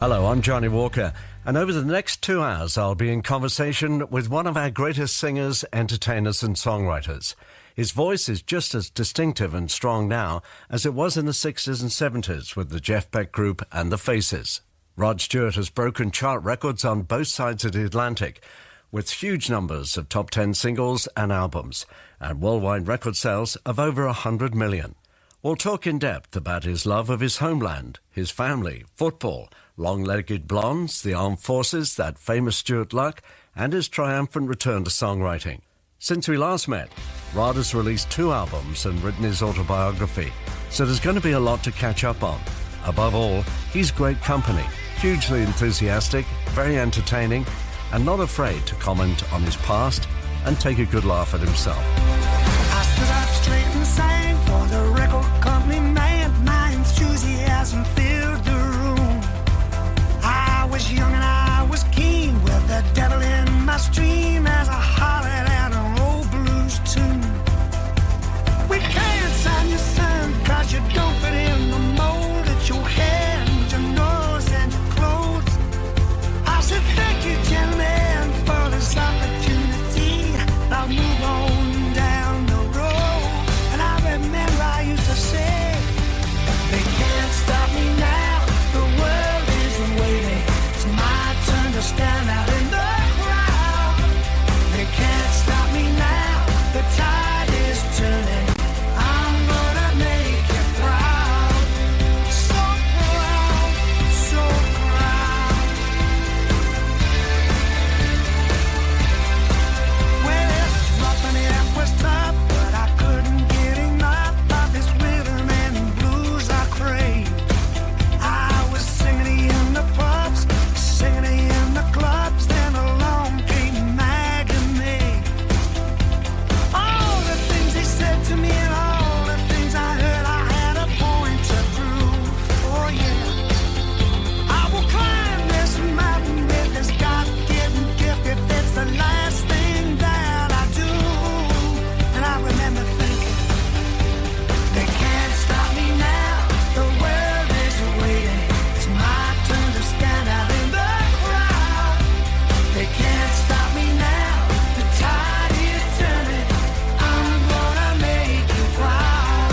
Hello, I'm Johnnie Walker, and over the next 2 hours I'll be in conversation with one of our greatest singers, entertainers and songwriters. His voice is just as distinctive and strong now as it was in the 60s and 70s with the Jeff Beck Group and the Faces. Rod Stewart has broken chart records on both sides of the Atlantic, with huge numbers of top 10 singles and albums, and worldwide record sales of over 100 million. We'll talk in depth about his love of his homeland, his family, football, long-legged blondes, the armed forces, that famous Stewart luck, and his triumphant return to songwriting. Since we last met, Rod has released 2 albums and written his autobiography, so there's going to be a lot to catch up on. Above all, he's great company, hugely enthusiastic, very entertaining, and not afraid to comment on his past and take a good laugh at himself. I stood up straight and sang for the record company man. My enthusiasm filled the room. I was young and I was keen, with the devil in my stream as I hollered out an old blues tune. We can't sign you, son, cause you don't fit in the mold. It's your hair and your nose and your clothes. I said thank you, gentlemen, for this opportunity. I'll move on down the road. And I remember I used to say, they can't stop me now, the world is waiting. It's my turn to stand out in the crowd. They can't stop me now, the tide is turning. I'm gonna make you proud. So proud, so proud. Well, roughing it was tough, but I couldn't get enough of this rhythm and blues I craved. I was singing it in the pubs, singing it in the clubs, then along came Maggie May. All the things they said to me and all the things I heard, I had a point to prove. Oh yeah, I will climb this mountain with this God-given gift if it's the last thing that I do. And I remember thinking, they can't stop me now, the world is waiting. It's my turn to stand out in the crowd. They can't stop me now, the tide is turning. I'm gonna make you proud.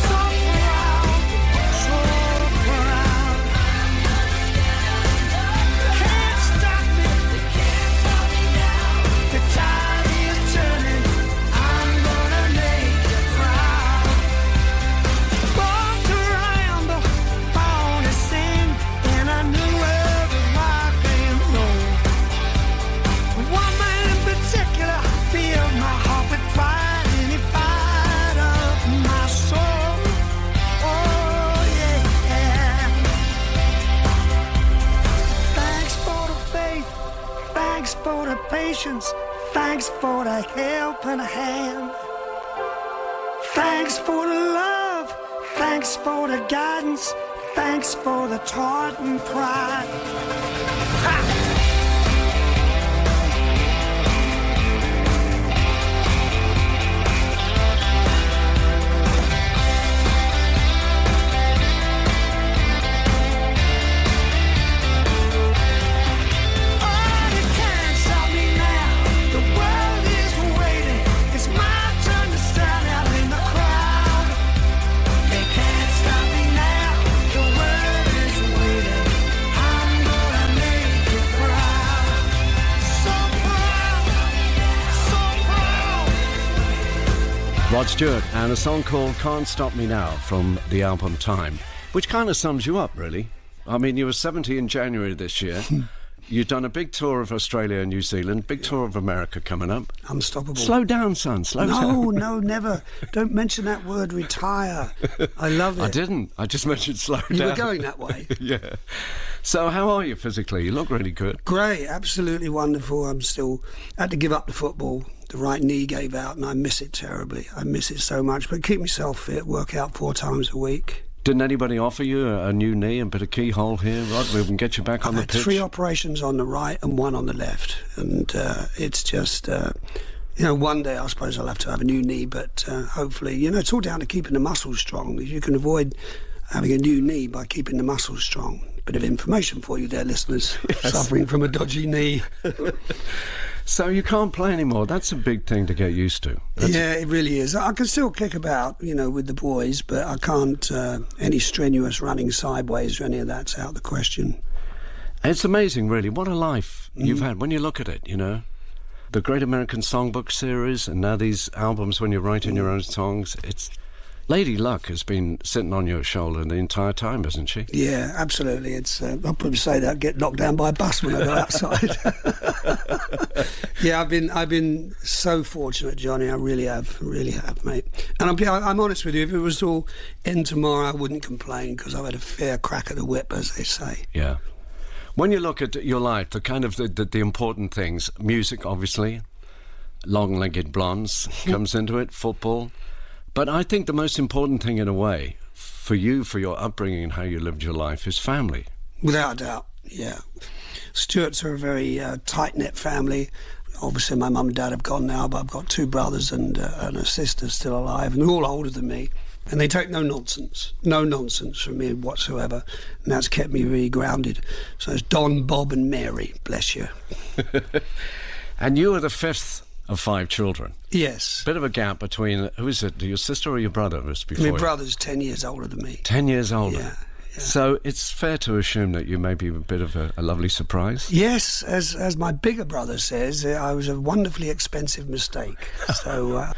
So proud, so proud. Can't stop me, the tide is turning. I'm gonna make you proud. Born to ramble, born to sing, in a new world of rock and roll. One man in particular filled my heart with pride, and he fired up my soul. Oh yeah. Thanks for the faith, thanks for the patience, thanks for the help and a hand. Thanks for the love, thanks for the guidance, thanks for the taunt and pride. Oh, you can't stop me now, the world is waiting. It's my turn to stand out in the crowd. They can't stop me now, the world is waiting. I'm gonna make you proud. So proud, so proud. Rod Stewart and a song called Can't Stop Me Now from the album Time, which kind of sums you up, really. I mean, you were 70 in January this year. You've done a big tour of Australia and New Zealand, big tour of America coming up. Unstoppable. Slow down, son, slow down. No, never. Don't mention that word, retire. I love it. I didn't. I just mentioned slow down. You were going that way. Yeah. So how are you physically? You look really good. Great, absolutely wonderful. I'm still had to give up the football. The right knee gave out and I miss it terribly. I miss it so much. But keep myself fit, work out 4 times a week. Didn't anybody offer you a new knee and a bit of keyhole here, Rod? We can get you back on the pitch. 3 operations on the right and 1 on the left. And it's just... one day I suppose I'll have to have a new knee, but hopefully, it's all down to keeping the muscles strong. If you can avoid having a new knee by keeping the muscles strong. Bit of information for you there, listeners, suffering from a dodgy knee. So you can't play anymore. That's a big thing to get used to. Yeah, it really is. I can still kick about, with the boys, but I can't, any strenuous running sideways or any of that's out of the question. It's amazing, really. What a life you've had when you look at it, The Great American Songbook series, and now these albums when you're writing your own songs. It's Lady Luck has been sitting on your shoulder the entire time, hasn't she? Yeah, absolutely. It's I'll probably say that, get knocked down by a bus when I go outside. Yeah, I've been so fortunate, Johnny. I really have, mate. And I'm honest with you. If it was all end tomorrow, I wouldn't complain because I've had a fair crack at the whip, as they say. Yeah. When you look at your life, the kind of the important things, music, obviously, long-legged blondes comes into it, football. But I think the most important thing in a way for you, for your upbringing and how you lived your life, is family. Without a doubt, yeah. Stewarts are a very tight-knit family. Obviously, my mum and dad have gone now, but I've got 2 brothers and a sister still alive, and they're all older than me. And they take no nonsense from me whatsoever. And that's kept me really grounded. So it's Don, Bob and Mary, bless you. And you are the 5th of 5 children. Yes. Bit of a gap between, who is it, your sister or your brother? Was before My brother's 10 years older than me. 10 years older? Yeah. So it's fair to assume that you may be a bit of a lovely surprise? Yes, as my bigger brother says, I was a wonderfully expensive mistake. So...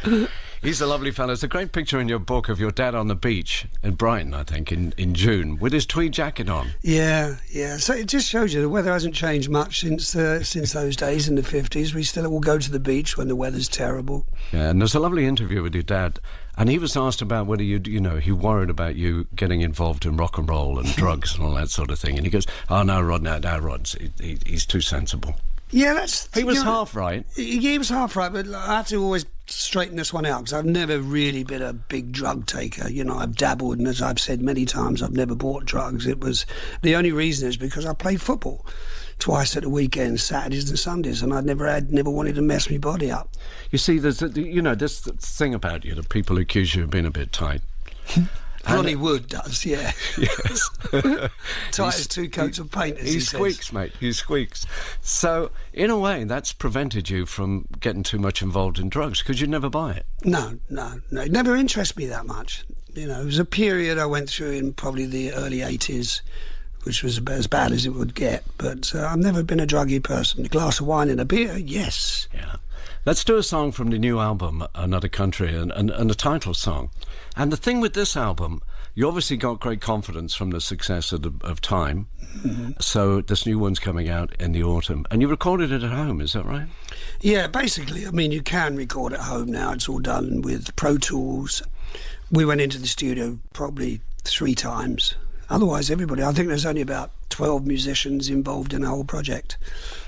He's a lovely fellow. There's a great picture in your book of your dad on the beach in Brighton, I think, in June, with his tweed jacket on. Yeah. So it just shows you the weather hasn't changed much since those days in the 50s. We still all go to the beach when the weather's terrible. Yeah, and there's a lovely interview with your dad, and he was asked about whether he worried about you getting involved in rock and roll and drugs and all that sort of thing. And he goes, "Oh, no, Rod, he's too sensible." Yeah, he was half right. He was half right, but I have to always straighten this one out because I've never really been a big drug taker. I've dabbled, and as I've said many times, I've never bought drugs. It was the only reason is because I played football twice at the weekend, Saturdays and Sundays, and I'd never wanted to mess my body up. You see, there's this thing about you that people accuse you of being a bit tight. Ronnie Wood does, yeah. Yes. Tight as 2 coats of paint, as he squeaks, says. Mate. He squeaks. So, in a way, that's prevented you from getting too much involved in drugs because you'd never buy it. No. It never interested me that much. It was a period I went through in probably the early 80s, which was as bad as it would get. But I've never been a druggy person. A glass of wine and a beer, yes. Yeah. Let's do a song from the new album, Another Country, and a title song. And the thing with this album, you obviously got great confidence from the success of Time. Mm-hmm. So this new one's coming out in the autumn. And you recorded it at home, is that right? Yeah, basically. You can record at home now. It's all done with Pro Tools. We went into the studio probably 3 times. Otherwise, everybody, I think there's only about 12 musicians involved in the whole project.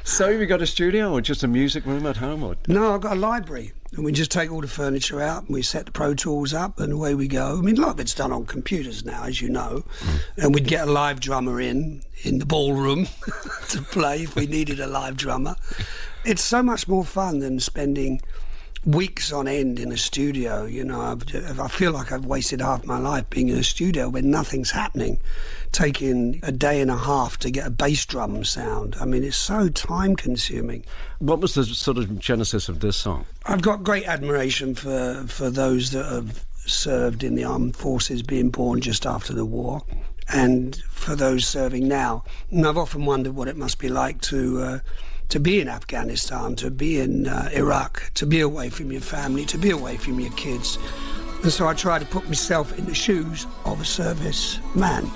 So have you got a studio or just a music room at home? Or? No, I've got a library. And we just take all the furniture out and we set the Pro Tools up and away we go. A lot of it's done on computers now, as you know. And we'd get a live drummer in the ballroom to play if we needed a live drummer. It's so much more fun than spending weeks on end in a studio. I feel like I've wasted half my life being in a studio when nothing's happening, taking a day and a half to get a bass drum sound. It's so time consuming. What was the sort of genesis of this song? I've got great admiration for those that have served in the armed forces, being born just after the war, and for those serving now. And I've often wondered what it must be like to be in Afghanistan, to be in Iraq, to be away from your family, to be away from your kids. And so I try to put myself in the shoes of a service man,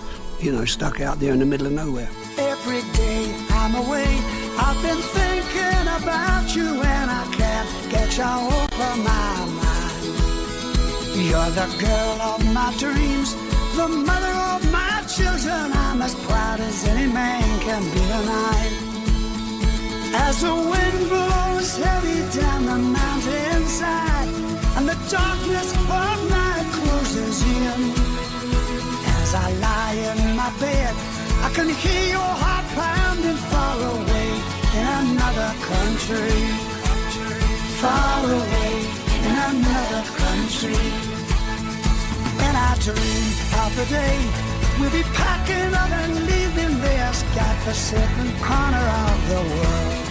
stuck out there in the middle of nowhere. Every day I'm away, I've been thinking about you and I can't get you over my mind. You're the girl of my dreams, the mother of my children. I'm as proud as any man can be tonight. As the wind blows heavy down the mountainside and the darkness of night closes in, as I lie in my bed, I can hear your heart pounding far away in another country, far away in another country. And I dream of the day We'll be packing up and leaving this godforsaken corner of the world.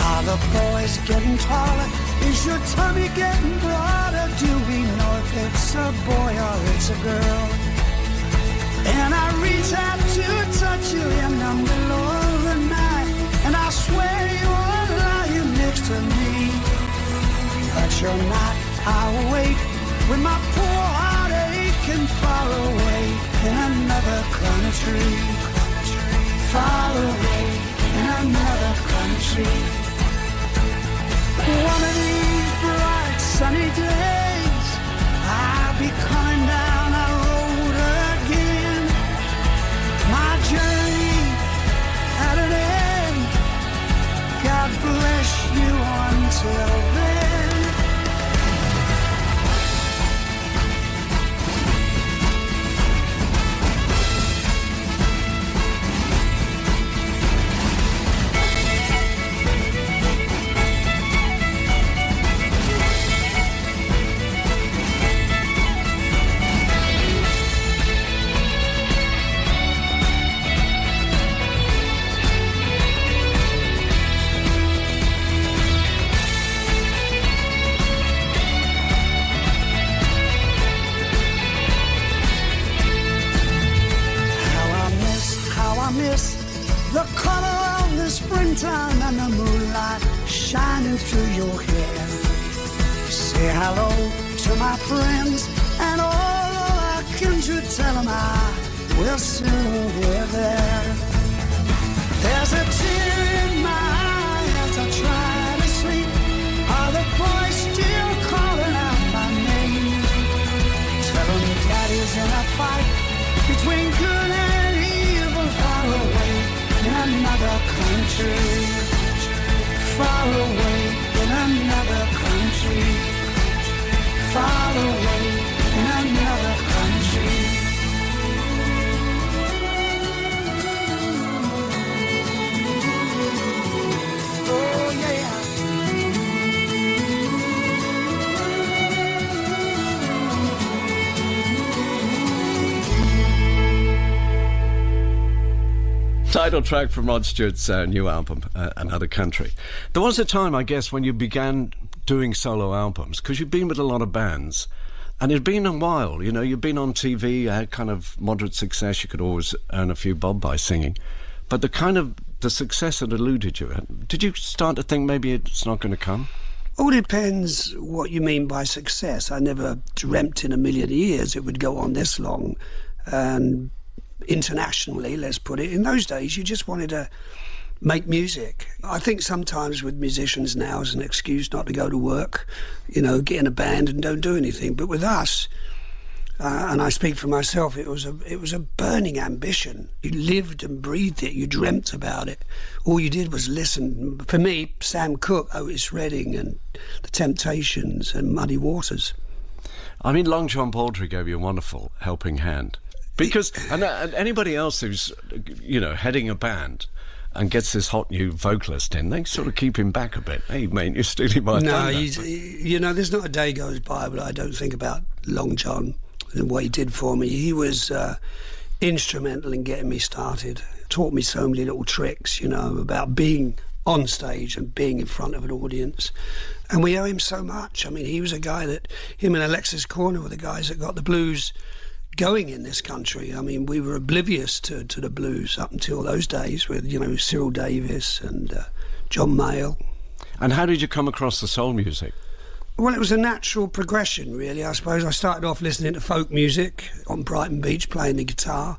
Are the boys getting taller? Is your tummy getting broader? Do we know if it's a boy or it's a girl? And I reach out to touch you in the middle of the night, and I swear you're lying next to me. But you're not. I'll wait with my poor heart aching far away in another country. Far away in another country. One of these bright sunny days, I'll be coming down the road again. My journey at an end. God bless you until then. The color of the springtime and the moonlight shining through your hair. Say hello to my friends and all of our kindred. Tell them I will soon be there. There's a tear in my eye as I try to sleep. Are the boys still calling out my name? Tell them daddy's in a fight between good and evil far away. In another country, far away in another country, far away in another country. Oh yeah. Title track from Rod Stewart's new album, Another Country. There was a time, I guess, when you began doing solo albums, because you've been with a lot of bands, and it'd been a while, you know, you've been on TV, had kind of moderate success, you could always earn a few bob by singing, but the success had eluded you. Did you start to think maybe it's not going to come? All depends what you mean by success. I never dreamt in a million years it would go on this long, and internationally, let's put it. In those days, you just wanted to make music. I think sometimes with musicians now as an excuse not to go to work, you know, get in a band and don't do anything. But with us, and I speak for myself, it was a burning ambition. You lived and breathed it. You dreamt about it. All you did was listen. For me, Sam Cooke, Otis Redding, and The Temptations, and Muddy Waters. I mean, Long John Baldry gave you a wonderful helping hand. Because and anybody else who's, you know, heading a band and gets this hot new vocalist in, they sort of keep him back a bit. Hey, mate, you're stealing my thunder. You know, there's not a day goes by but I don't think about Long John and what he did for me. He was instrumental in getting me started. Taught me so many little tricks, you know, about being on stage and being in front of an audience. And we owe him so much. I mean, he was a guy that, him and Alexis Corner were the guys that got the blues going in this country. I mean, we were oblivious to the blues up until those days with, you know, Cyril Davis and John Mayall. And how did you come across the soul music? Well, it was a natural progression, really, I suppose. I started off listening to folk music on Brighton Beach, playing the guitar,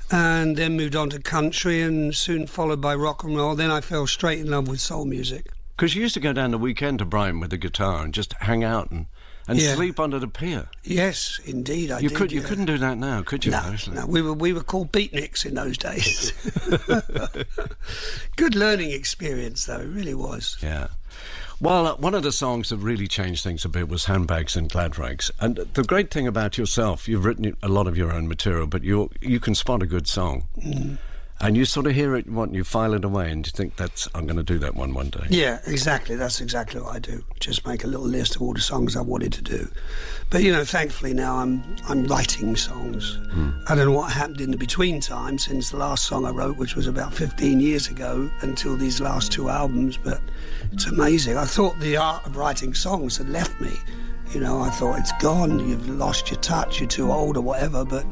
and then moved on to country and soon followed by rock and roll. Then I fell straight in love with soul music. Because you used to go down the weekend to Brighton with the guitar and just hang out and sleep under the pier. Yes, indeed, I did. You couldn't do that now, could you? No, we were called beatniks in those days. Good learning experience, though, it really was. Yeah. Well, one of the songs that really changed things a bit was Handbags and Glad Rags. And the great thing about yourself, you've written a lot of your own material, but you can spot a good song. Mm. And you sort of hear it, you file it away, and you think I'm going to do that one day. Yeah, exactly. That's exactly what I do. Just make a little list of all the songs I wanted to do. But thankfully now I'm writing songs. I don't know what happened in the between time since the last song I wrote, which was about 15 years ago, until these last 2 albums. But it's amazing. I thought the art of writing songs had left me. I thought it's gone. You've lost your touch. You're too old or whatever. But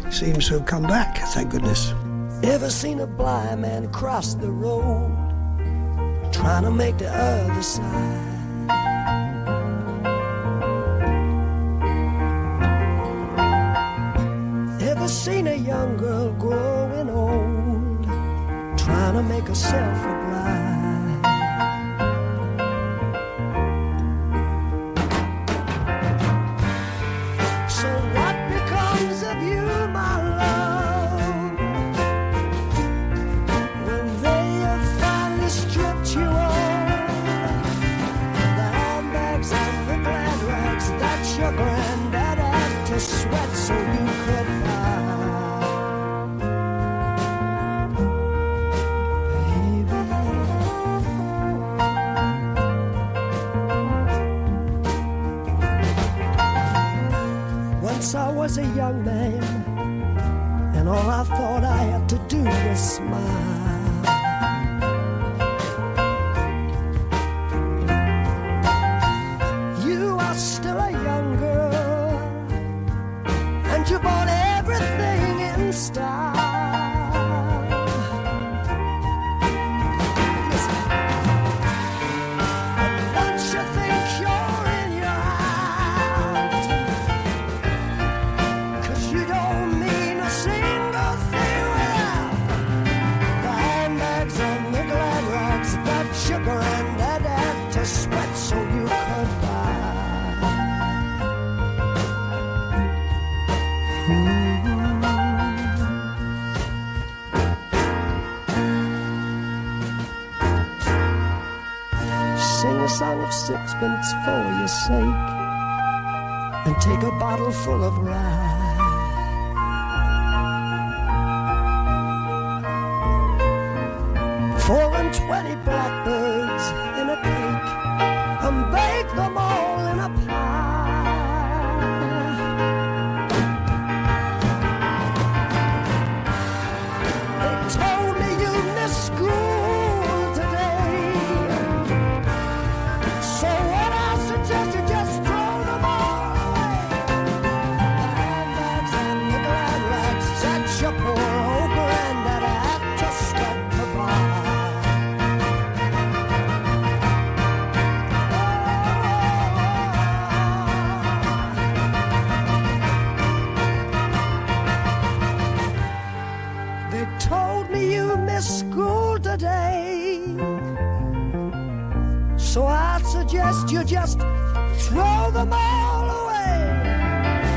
it seems to have come back. Thank goodness. Ever seen a blind man cross the road, trying to make the other side? Ever seen a young girl growing old, trying to make herself a bride? So what becomes of you, my love? Stripped you on the handbags and the glad rags that your granddad had to sweat so you could buy. Baby, once I was a young man, and all I thought I had to do was smile. You bought everything in style. Listen, but once you think you're in your act, 'cause you don't mean a single thing without the handbags and the glad rags that your granddad had to sweat so you could buy. Sing a song of sixpence for your sake, and take a bottle full of rye. 24 blackbirds in a cake, and bake them all in a pie. They told me you missed school today, so what I suggest you just throw them all away. The handbags and the glad rags that your poor old granddad had to stop to buy. They told me you missed school today, so I suggest you just throw them all away.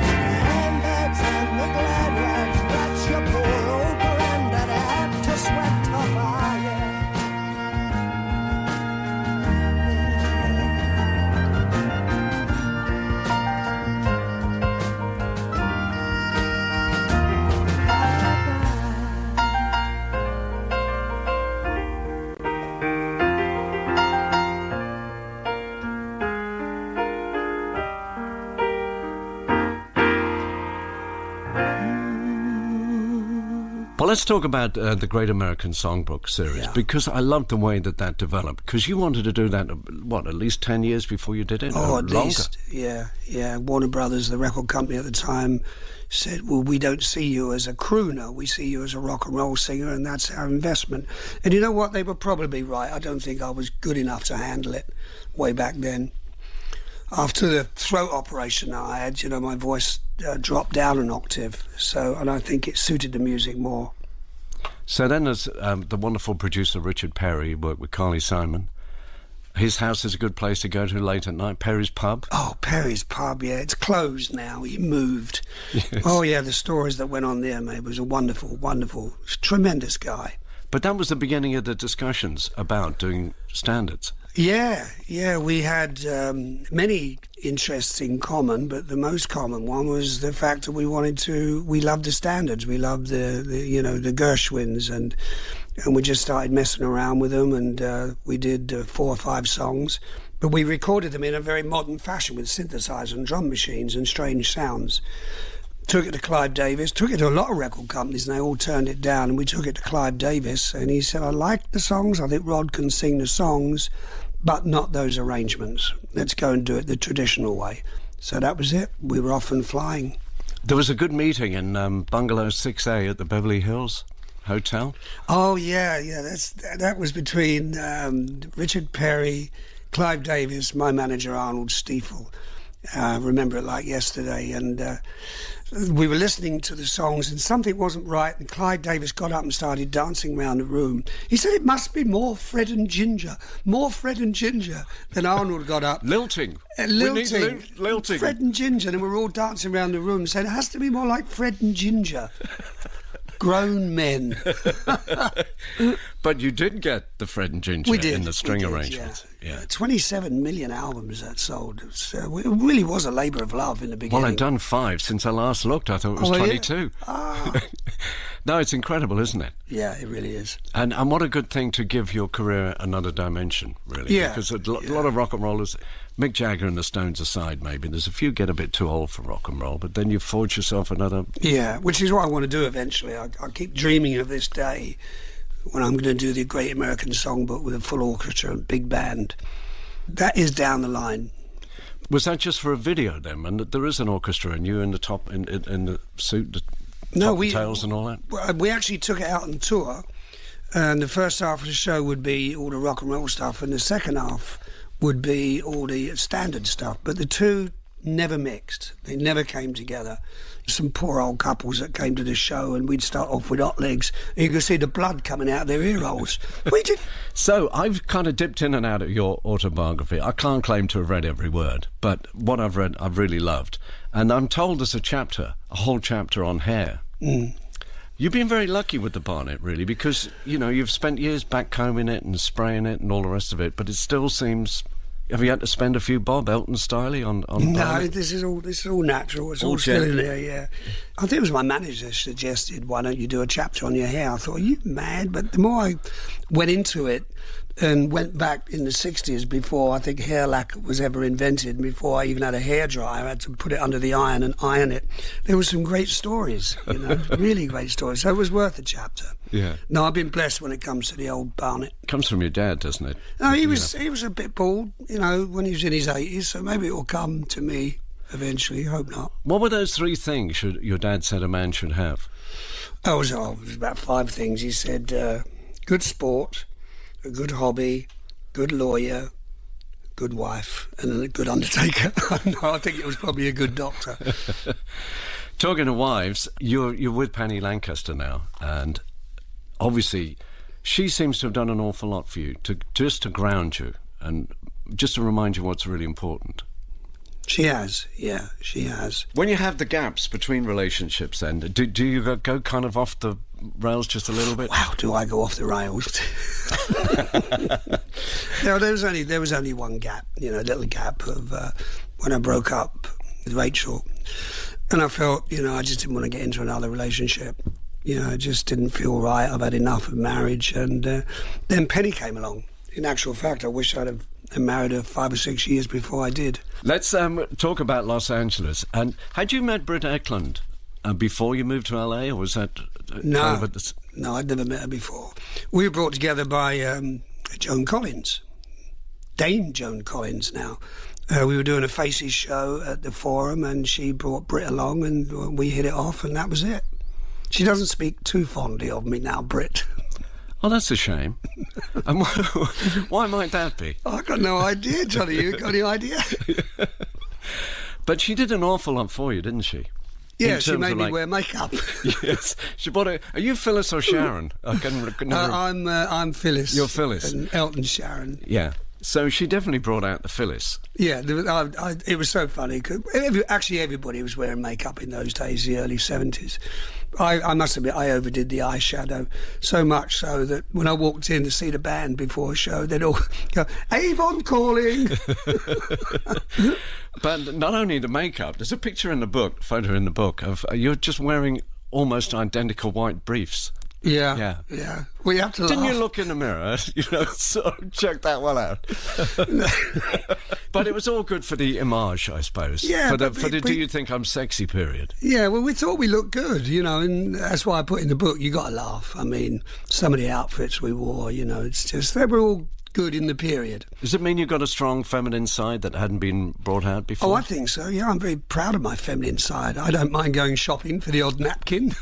The handbags and the glad rags that your poor old granddad had to sweat to buy. Well, let's talk about the Great American Songbook series, because I love the way that developed. Because you wanted to do that, at least 10 years before you did it? Oh, at longer. least, yeah. Warner Brothers, the record company at the time, said, well, we don't see you as a crooner, we see you as a rock and roll singer, and that's our investment. And you know what? They were probably right. I don't think I was good enough to handle it way back then. After the throat operation I had, my voice dropped down an octave, and I think it suited the music more. So then there's the wonderful producer Richard Perry, who worked with Carly Simon. His house is a good place to go to late at night. Perry's Pub. Oh, Perry's Pub, yeah. It's closed now. He moved. Yes. Oh, yeah, the stories that went on there, mate, was a wonderful, tremendous guy. But that was the beginning of the discussions about doing standards. Yeah, we had many interests in common, but the most common one was the fact that we loved the standards, we loved the Gershwins, and we just started messing around with them, and we did 4 or 5 songs, but we recorded them in a very modern fashion with synthesizers and drum machines and strange sounds. Took it to Clive Davis, took it to a lot of record companies, and they all turned it down, and we took it to Clive Davis, and he said, I like the songs, I think Rod can sing the songs, but not those arrangements. Let's go and do it the traditional way. So that was it. We were off and flying. There was a good meeting in Bungalow 6A at the Beverly Hills Hotel. Oh, yeah, that was between Richard Perry, Clive Davis, my manager Arnold Stiefel. I remember it like yesterday, and we were listening to the songs and something wasn't right, and Clive Davis got up and started dancing around the room. He said it must be more Fred and Ginger. Then Arnold got up. Lilting. Lilting. Fred and Ginger, and we were all dancing around the room saying it has to be more like Fred and Ginger. Grown men. But you did get the Fred and Ginger in the string arrangements. Yeah. 27 million albums that sold. It really was a labour of love in the beginning. Well, I'd done 5 since I last looked. I thought it was 22. No, it's incredible, isn't it? Yeah, it really is. And what a good thing to give your career another dimension, really. Yeah. Because a lot of rock and rollers, Mick Jagger and the Stones aside, maybe, there's a few get a bit too old for rock and roll, but then you forge yourself another... Yeah, which is what I want to do eventually. I keep dreaming of this day when I'm going to do the Great American Songbook with a full orchestra and big band. That is down the line. Was that just for a video then? And there is an orchestra and you in the top, in the suit, the top and tails and all that? We actually took it out on tour, and the first half of the show would be all the rock and roll stuff, and the second half would be all the standard stuff. But the two never mixed. They never came together. Some poor old couples that came to the show, and we'd start off with hot legs, and you could see the blood coming out of their ear holes. So I've kind of dipped in and out of your autobiography. I can't claim to have read every word, but what I've read I've really loved. And I'm told there's a whole chapter on hair. You've been very lucky with the Barnet, really, because, you've spent years backcombing it and spraying it and all the rest of it, but it still seems... Have you had to spend a few Bob Elton style on No, Barnet? this is all natural. It's all still in there, yeah. I think it was my manager suggested, why don't you do a chapter on your hair? I thought, are you mad? But the more I went into it and went back in the 60s before I think hair lacquer was ever invented, before I even had a hairdryer, I had to put it under the iron and iron it. There were some great stories, really great stories. So it was worth a chapter. Yeah. No, I've been blessed when it comes to the old Barnet. Comes from your dad, doesn't it? No, he was a bit bald, when he was in his 80s, so maybe it will come to me eventually, hope not. What were those 3 things your dad said a man should have? It was about 5 things. He said good sport, a good hobby, good lawyer, good wife, and a good undertaker. No, I think it was probably a good doctor. Talking of wives, you're with Penny Lancaster now, and obviously she seems to have done an awful lot for you, to ground you and just to remind you what's really important. She has, yeah, she has. When you have the gaps between relationships, then do you go kind of off the rails just a little bit? Wow, do I go off the rails? No, there was only one gap, a little gap of when I broke up with Rachel, and I felt, I just didn't want to get into another relationship. It just didn't feel right. I've had enough of marriage, and then Penny came along. In actual fact, I wish I'd have married her 5 or 6 years before I did. Let's talk about Los Angeles. And had you met Britt Eklund before you moved to LA, or was that No, I'd never met her before. We were brought together by Joan Collins, Dame Joan Collins now. We were doing a Faces show at the Forum, and she brought Britt along, and we hit it off, and that was it. She doesn't speak too fondly of me now, Britt. Oh, that's a shame. And why might that be? I've got no idea, Johnny. You got any idea? But she did an awful lot for you, didn't she? Yeah, she made me wear makeup. Yes, she bought a... Are you Phyllis or Sharon? I can never... I'm Phyllis. You're Phyllis. And Elton Sharon. Yeah. So she definitely brought out the Phyllis. Yeah, it was so funny. 'Cause actually, everybody was wearing makeup in those days, the early 70s. I must admit, I overdid the eyeshadow, so much so that when I walked in to see the band before a show, they'd all go, "Avon calling!" But not only the makeup, there's a picture in the book, photo in the book, of you're just wearing almost identical white briefs. Yeah. Well, you have to Didn't laugh. you look in the mirror, sort of check that one out? But it was all good for the image, I suppose. Yeah, For the but do you think I'm sexy period? Yeah, well, we thought we looked good, and that's why I put in the book, you got to laugh. I mean, some of the outfits we wore, it's just, they were all good in the period. Does it mean you've got a strong feminine side that hadn't been brought out before? Oh, I think so, yeah. I'm very proud of my feminine side. I don't mind going shopping for the odd napkin.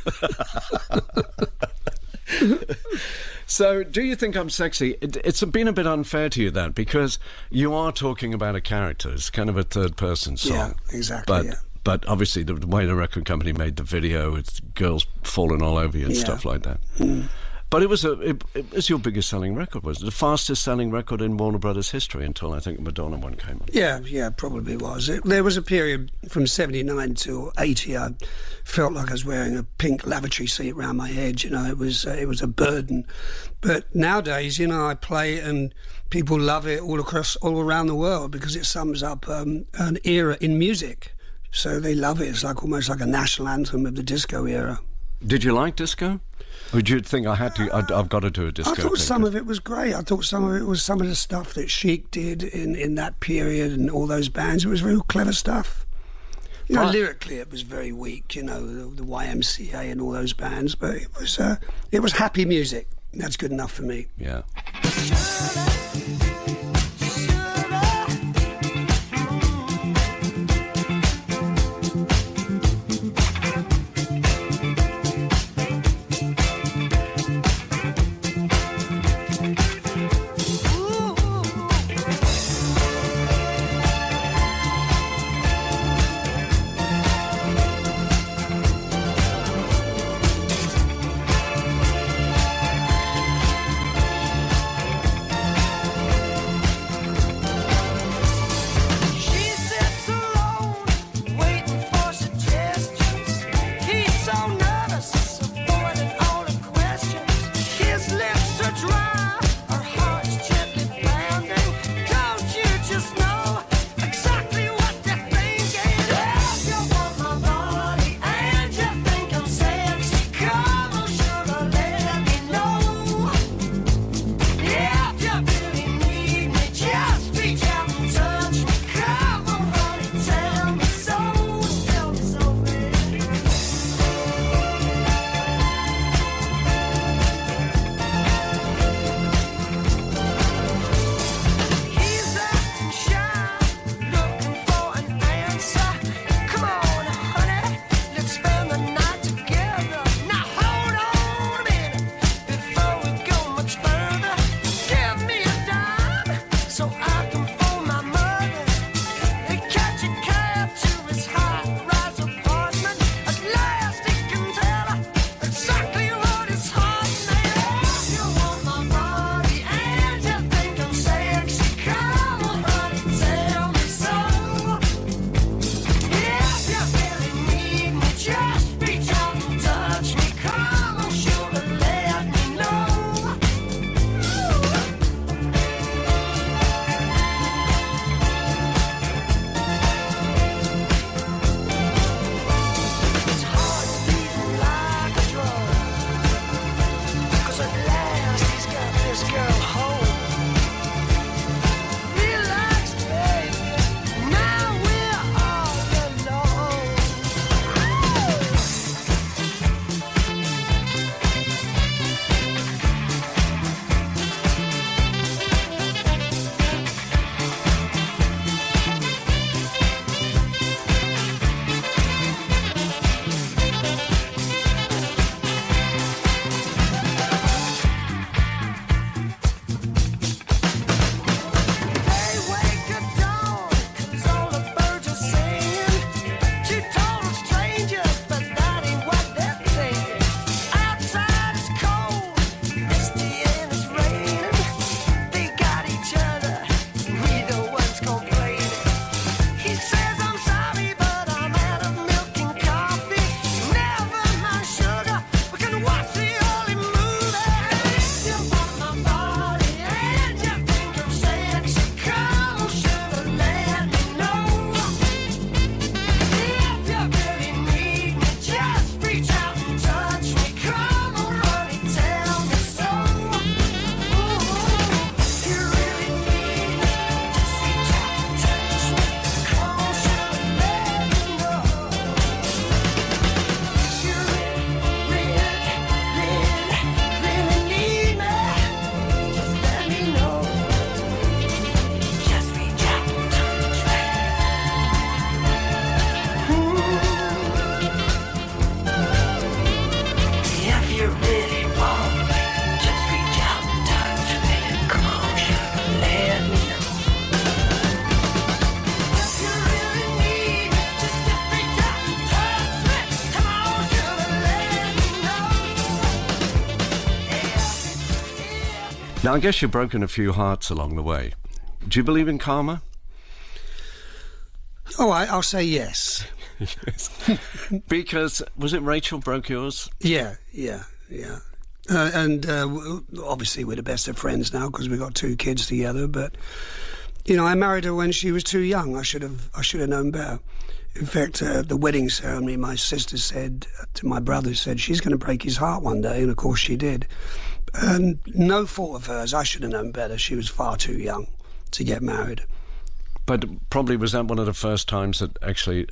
So, do you think I'm sexy? It's been a bit unfair to you, that, because you are talking about a character. It's kind of a third-person song. Yeah, exactly, But obviously, the way the record company made the video, with girls falling all over you and stuff like that. Mm. But it was your biggest selling record, wasn't it? The fastest selling record in Warner Brothers history until I think the Madonna one came on. Yeah, probably was. There was a period from 79 to 80. I felt like I was wearing a pink lavatory seat around my head. It was a burden. But nowadays, I play it and people love it all around the world because it sums up an era in music. So they love it. It's almost like a national anthem of the disco era. Did you like disco? Or did you think I've got to do a disco? I thought some of it was great. I thought some of it was some of the stuff that Chic did in that period and all those bands. It was real clever stuff. Lyrically it was very weak, the YMCA and all those bands, but it was happy music. That's good enough for me. Yeah. Now, I guess you've broken a few hearts along the way. Do you believe in karma? Oh, I'll say yes. Yes. Because, was it Rachel broke yours? Yeah. And obviously we're the best of friends now because we've got 2 kids together. But you know, I married her when she was too young. I should have known better. In fact, the wedding ceremony, my sister said to my brother, said she's going to break his heart one day, and of course she did. And no fault of hers. I should have known better. She was far too young to get married. But probably was that one of the first times that actually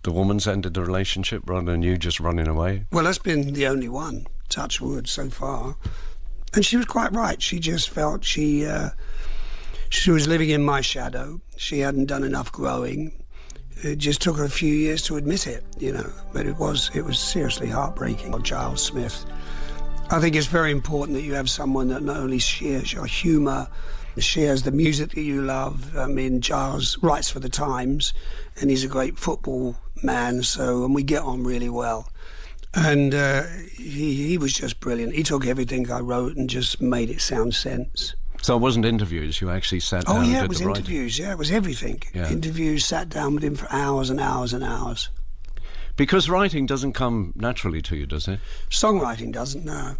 the woman's ended the relationship rather than you just running away? Well, that's been the only one, touch wood, so far. And she was quite right. She just felt she was living in my shadow. She hadn't done enough growing. It just took her a few years to admit it, you know. But it was seriously heartbreaking. Giles Smith. I think it's very important that you have someone that not only shares your humour, shares the music that you love. I mean, Giles writes for the Times, and he's a great football man, and we get on really well. And he was just brilliant. He took everything I wrote and just made it sound sense. So it wasn't interviews, you actually sat down and did the writing? Oh yeah, it was interviews, it was everything. Yeah. Interviews, sat down with him for hours and hours and hours. Because writing doesn't come naturally to you, does it? Songwriting doesn't, no.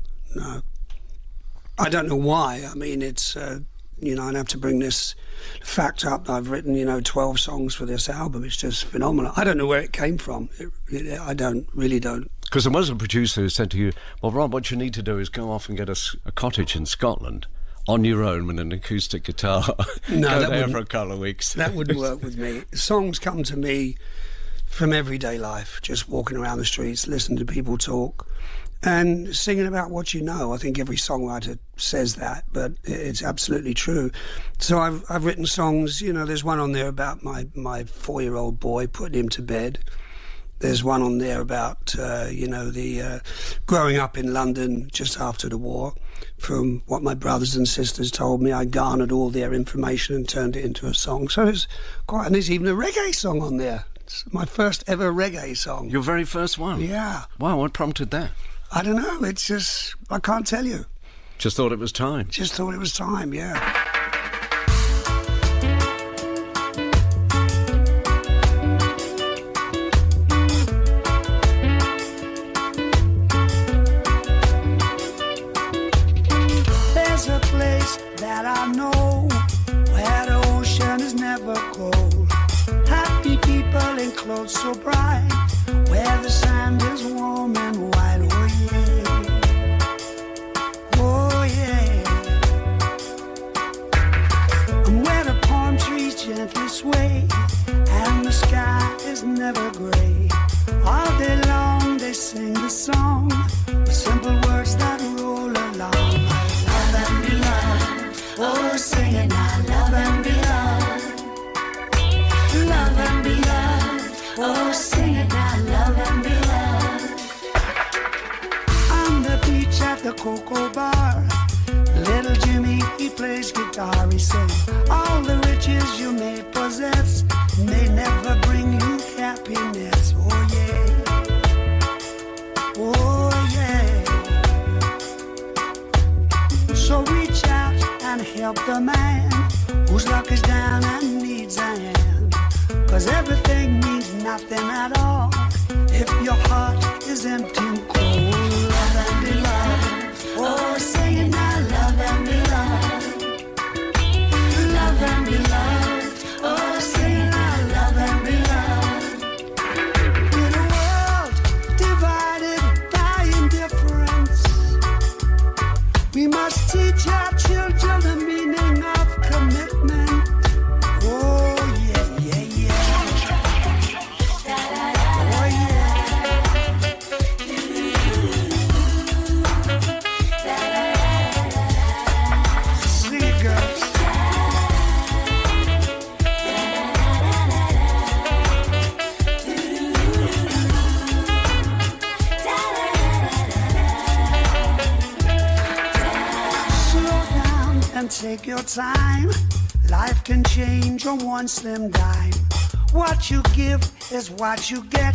I don't know why. I mean, it's, you know, I'd have to bring this fact up. I've written, 12 songs for this album. It's just phenomenal. I don't know where it came from. I really don't. Because there was a producer who said to you, well, Rob, what you need to do is go off and get a cottage in Scotland on your own with an acoustic guitar. No, go there for a couple of weeks. That wouldn't work with me. Songs come to me from everyday life, just walking around the streets, listening to people talk and singing about what you know. I think every songwriter says that, but it's absolutely true. So I've written songs, there's one on there about my 4-year-old boy, putting him to bed. There's one on there about, the growing up in London just after the war. From what my brothers and sisters told me, I garnered all their information and turned it into a song. So and there's even a reggae song on there. It's my first ever reggae song. Your very first one? Yeah. Wow, what prompted that? I don't know. It's just, I can't tell you. Just thought it was time? Just thought it was time, yeah. That I know, where the ocean is never cold. Happy people in clothes so bright, where the sand is warm and white. Oh yeah, and where the palm trees gently sway, and the sky is never grey. All day long they sing the song, with simple words that roll along. Love and be loved. Oh, sing it now, love and be loved. Love and be loved. Oh, sing it now, love and be loved. On the beach at the Cocoa Bar, little Jimmy, he plays guitar. He sings, all the riches you may possess may never bring you happiness. Oh, yeah. Oh, yeah. So reach out and help the man whose luck is down and needs a hand. 'Cause everything means nothing at all if your heart is empty and cold. Love and be loved. Oh, sing it now, love and be loved. Love and be loved. Oh, sing it now, love and be loved. In a world divided by indifference, we must teach our children the meaning of commitment. Oh, yeah, yeah, yeah. Oh, yeah. Sing it, girls. And take your time. Life can change on one slim dime. What you give is what you get.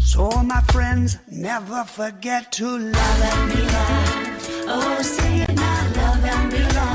So my friends, never forget to love and be loved. Oh, sing it now, love and be loved.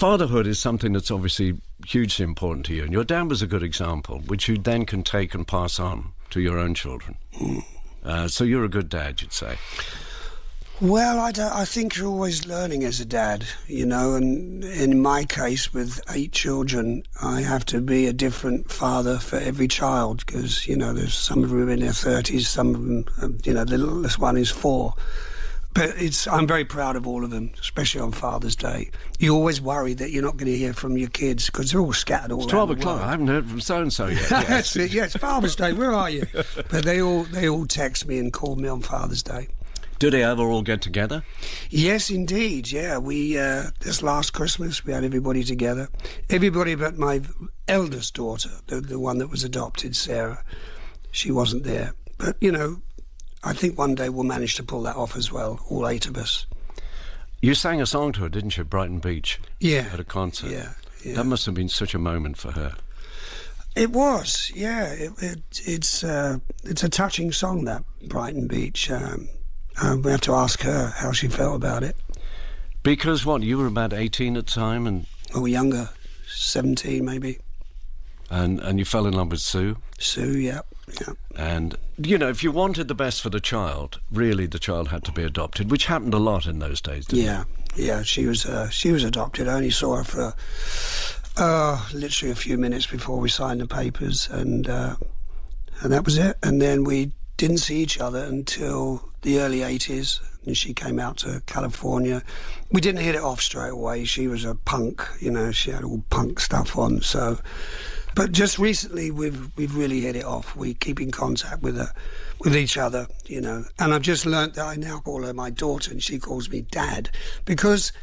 fatherhood is something that's obviously hugely important to you, and your dad was a good example, which you then can take and pass on to your own children. So you're a good dad, you'd say. Well, I think you're always learning as a dad, you know, and in my case with 8 children, I have to be a different father for every child because, you know, there's some of them in their 30s, some of them, you know, the littlest one is 4. But I'm very proud of all of them, especially on Father's Day. You always worry that you're not going to hear from your kids because they're all scattered all around. It's 12 o'clock. I haven't heard from so-and-so yet. Yes. That's it, yes, Father's Day, where are you? But they all text me and call me on Father's Day. Do they ever all get together? Yes, indeed, yeah. We this last Christmas, we had everybody together. Everybody but my eldest daughter, the one that was adopted, Sarah. She wasn't there. But, you know, I think one day we'll manage to pull that off as well, all 8 of us. You sang a song to her, didn't you, Brighton Beach? Yeah. At a concert. Yeah. That must have been such a moment for her. It was, yeah. It's a touching song, that Brighton Beach. We have to ask her how she felt about it. Because what, you were about 18 at the time, and or younger, 17 maybe. And you fell in love with Sue? Sue, yeah. And, you know, if you wanted the best for the child, really the child had to be adopted, which happened a lot in those days, didn't it? Yeah, she was adopted. I only saw her for literally a few minutes before we signed the papers, and that was it. And then we didn't see each other until the early 80s, and she came out to California. We didn't hit it off straight away. She was a punk, you know, she had all punk stuff on, so... But just recently, we've really hit it off. We keep in contact with each other, you know. And I've just learnt that I now call her my daughter, and she calls me Dad, because,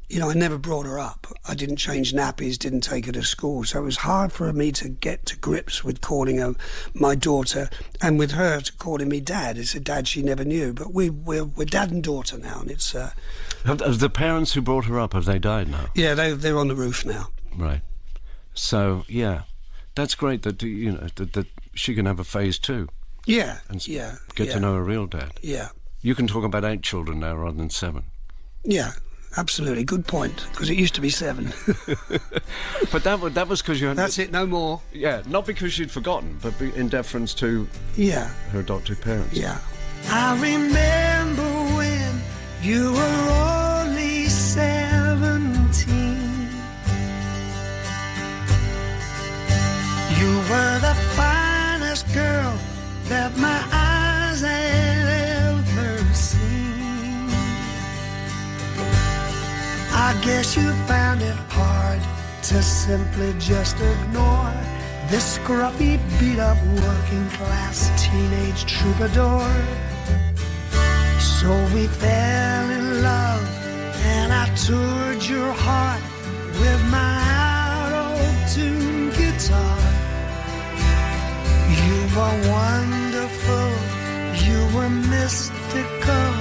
you know, I never brought her up. I didn't change nappies, didn't take her to school, so it was hard for me to get to grips with calling her my daughter, and with her to calling me Dad. It's a dad she never knew, but we're dad and daughter now, and it's. Have the parents who brought her up, have they died now? Yeah, they're on the roof now. Right. So yeah. That's great that, you know, that she can have a phase too. Yeah, and yeah. Get to know her real dad. Yeah. You can talk about 8 children now rather than 7. Yeah, absolutely. Good point, because it used to be 7. But that was because you had... That's it, no more. Yeah, not because she'd forgotten, but in deference to her adopted parents. Yeah. I remember when you were only 17. You were the finest girl that my eyes had ever seen. I guess you found it hard to simply just ignore this scruffy, beat-up, working-class teenage troubadour. So we fell in love, and I toured your heart with my out-of-tune guitar. You were wonderful, you were mystical,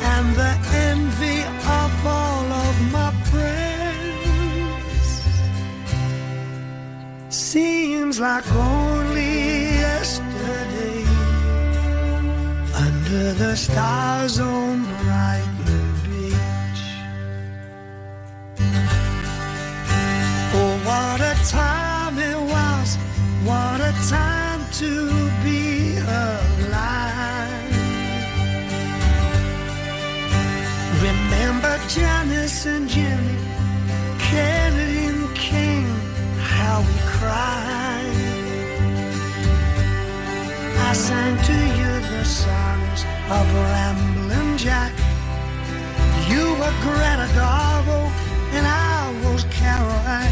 and the envy of all of my friends. Seems like only yesterday, under the stars on Brighton Beach. Oh, what a time it was, what a time to be alive. Remember Janice and Jimmy, Kennedy and King, how we cried. I sang to you the songs of Ramblin' Jack. You were Greta Garbo and I was Caroline.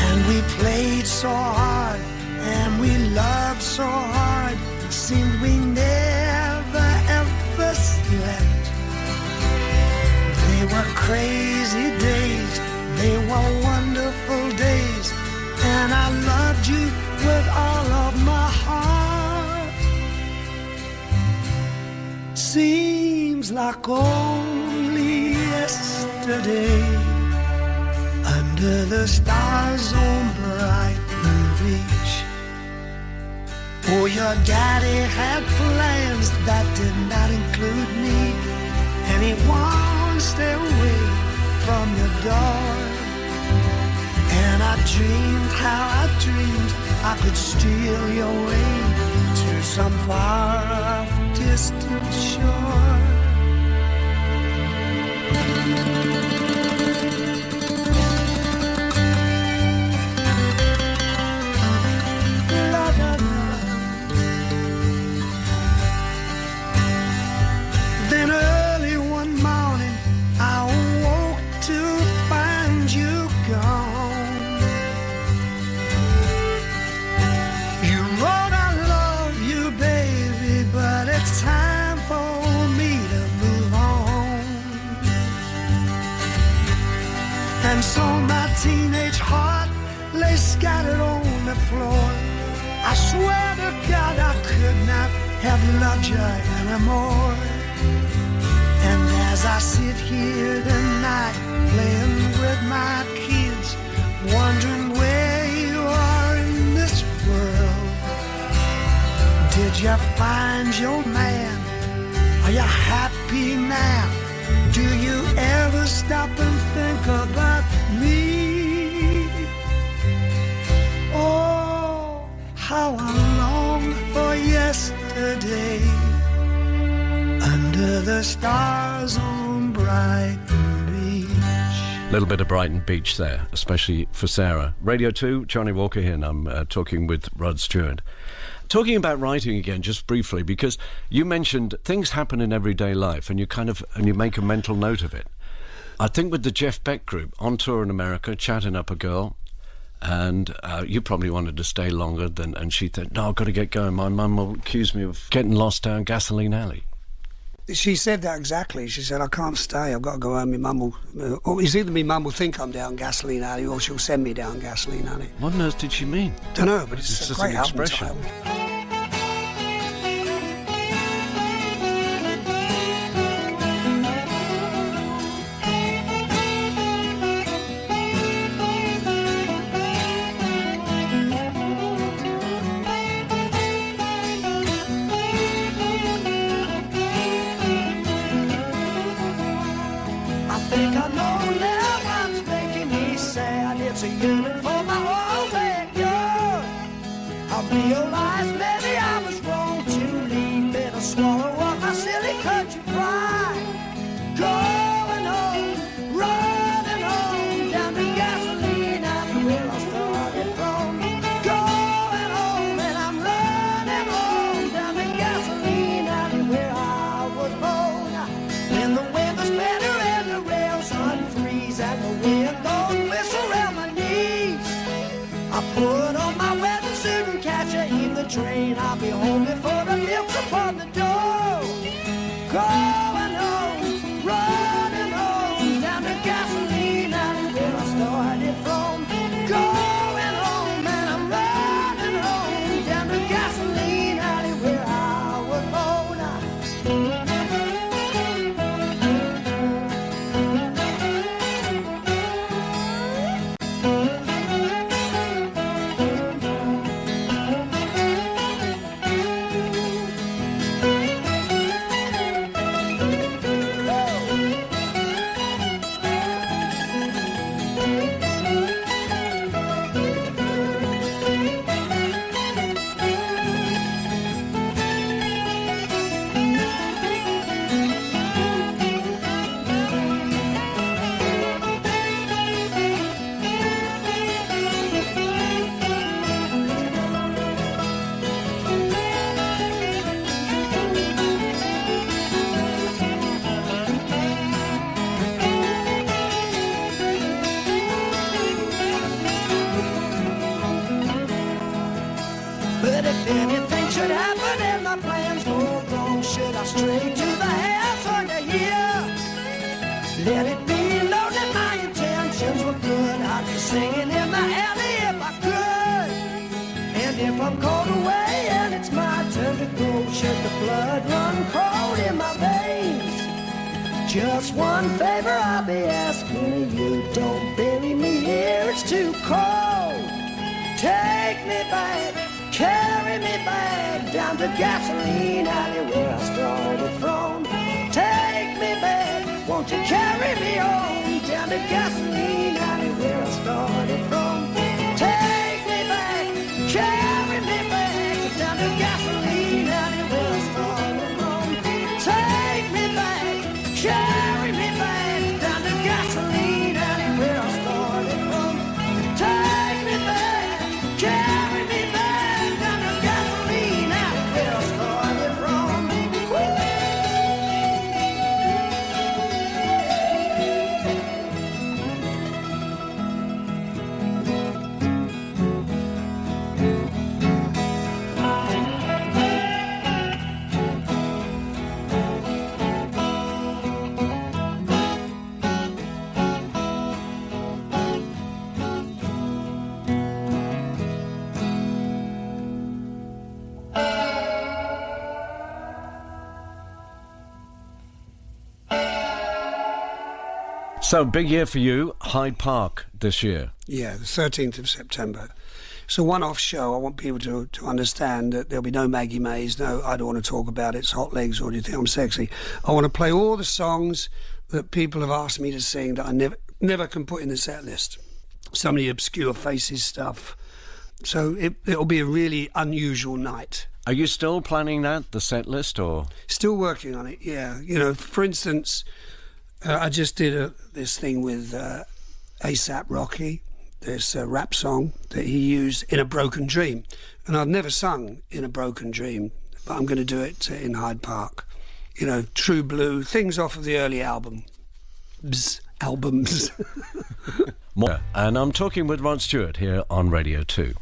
And we played so hard and we loved so hard, seemed we never ever slept. They were crazy days, they were wonderful days, and I loved you with all of my heart. Seems like only yesterday, under the stars on Brighton Beach. Oh, your daddy had plans that did not include me, and he won't stay away from your door. And I dreamed how I dreamed I could steal your way to some far-off distant shore. Then early one morning I woke to find you gone. You wrote I love you, baby, but it's time for me to move on. And so my teenage heart lay scattered on the floor. I swear to God I could not have loved you anymore. And as I sit here tonight playing with my kids, wondering where you are in this world. Did you find your man? Are you happy now? Do you ever stop and think about me? Oh, how I long for yesterday under the stars on Brighton Beach. A little bit of Brighton Beach there, especially for Sarah. Radio 2, Johnnie Walker here, and I'm talking with Rod Stewart. Talking about writing again, just briefly, because you mentioned things happen in everyday life and you make a mental note of it. I think with the Jeff Beck group, on tour in America, chatting up a girl, and you probably wanted to stay longer and she thought, no, I've got to get going. My mum will accuse me of getting lost down Gasoline Alley. She said that exactly. She said, I can't stay, I've got to go home. My mum will, or it's either my mum will think I'm down Gasoline Alley or she'll send me down Gasoline Alley. What on earth did she mean? Don't know, but it's a just great an album expression. title. I think I know now what's making me sad. It's a yearning for my old backyard. I realized maybe I was wrong to leave. Better swallow up my silly country pride. Going home, running home, down to Gasoline Alley where I started from. Going home and I'm running home, down to Gasoline Alley where I was born. When the weather's better and the rails unfreeze and the wind don't whistle around my knees, I put on my weather suit and catch her in the train. I'll be home before the milk's upon the door. Going home, running home, down to Gasoline Alley where I started from. Going home and I'm running home, down to Gasoline Alley where I was born. But if anything should happen and my plans go wrong, should I stray to the house under here? Let it be known that my intentions were good. I'd be singing in the alley if I could. And if I'm called away and it's my turn to go, should the blood run cold in my veins? Just one favor I'll be asking of you, don't bury me here, it's too cold. Take me back, carry me back down to Gasoline Alley where I started from. Take me back, won't you carry me on down to to gasoline, anywhere I started from. Take me back, carry me back down to gasoline, anywhere I started from. Take me back, carry me back down to gasoline, anywhere I started from. Take me back, carry me back down to gasoline, anywhere I started from. So, big year for you, Hyde Park this year. Yeah, the 13th of September. It's a one-off show. I want people to understand that there'll be no Maggie Mays, no I don't want to talk about it's hot legs or do you think I'm sexy. I want to play all the songs that people have asked me to sing that I never can put in the set list. Some of the obscure faces stuff. So it'll be a really unusual night. Are you still planning that, the set list, or? Still working on it, yeah. You know, for instance, I just did this thing with A$AP Rocky, this rap song that he used in A Broken Dream. And I've never sung in A Broken Dream, but I'm going to do it in Hyde Park. You know, True Blue, things off of the early albums. More. And I'm talking with Rod Stewart here on Radio 2.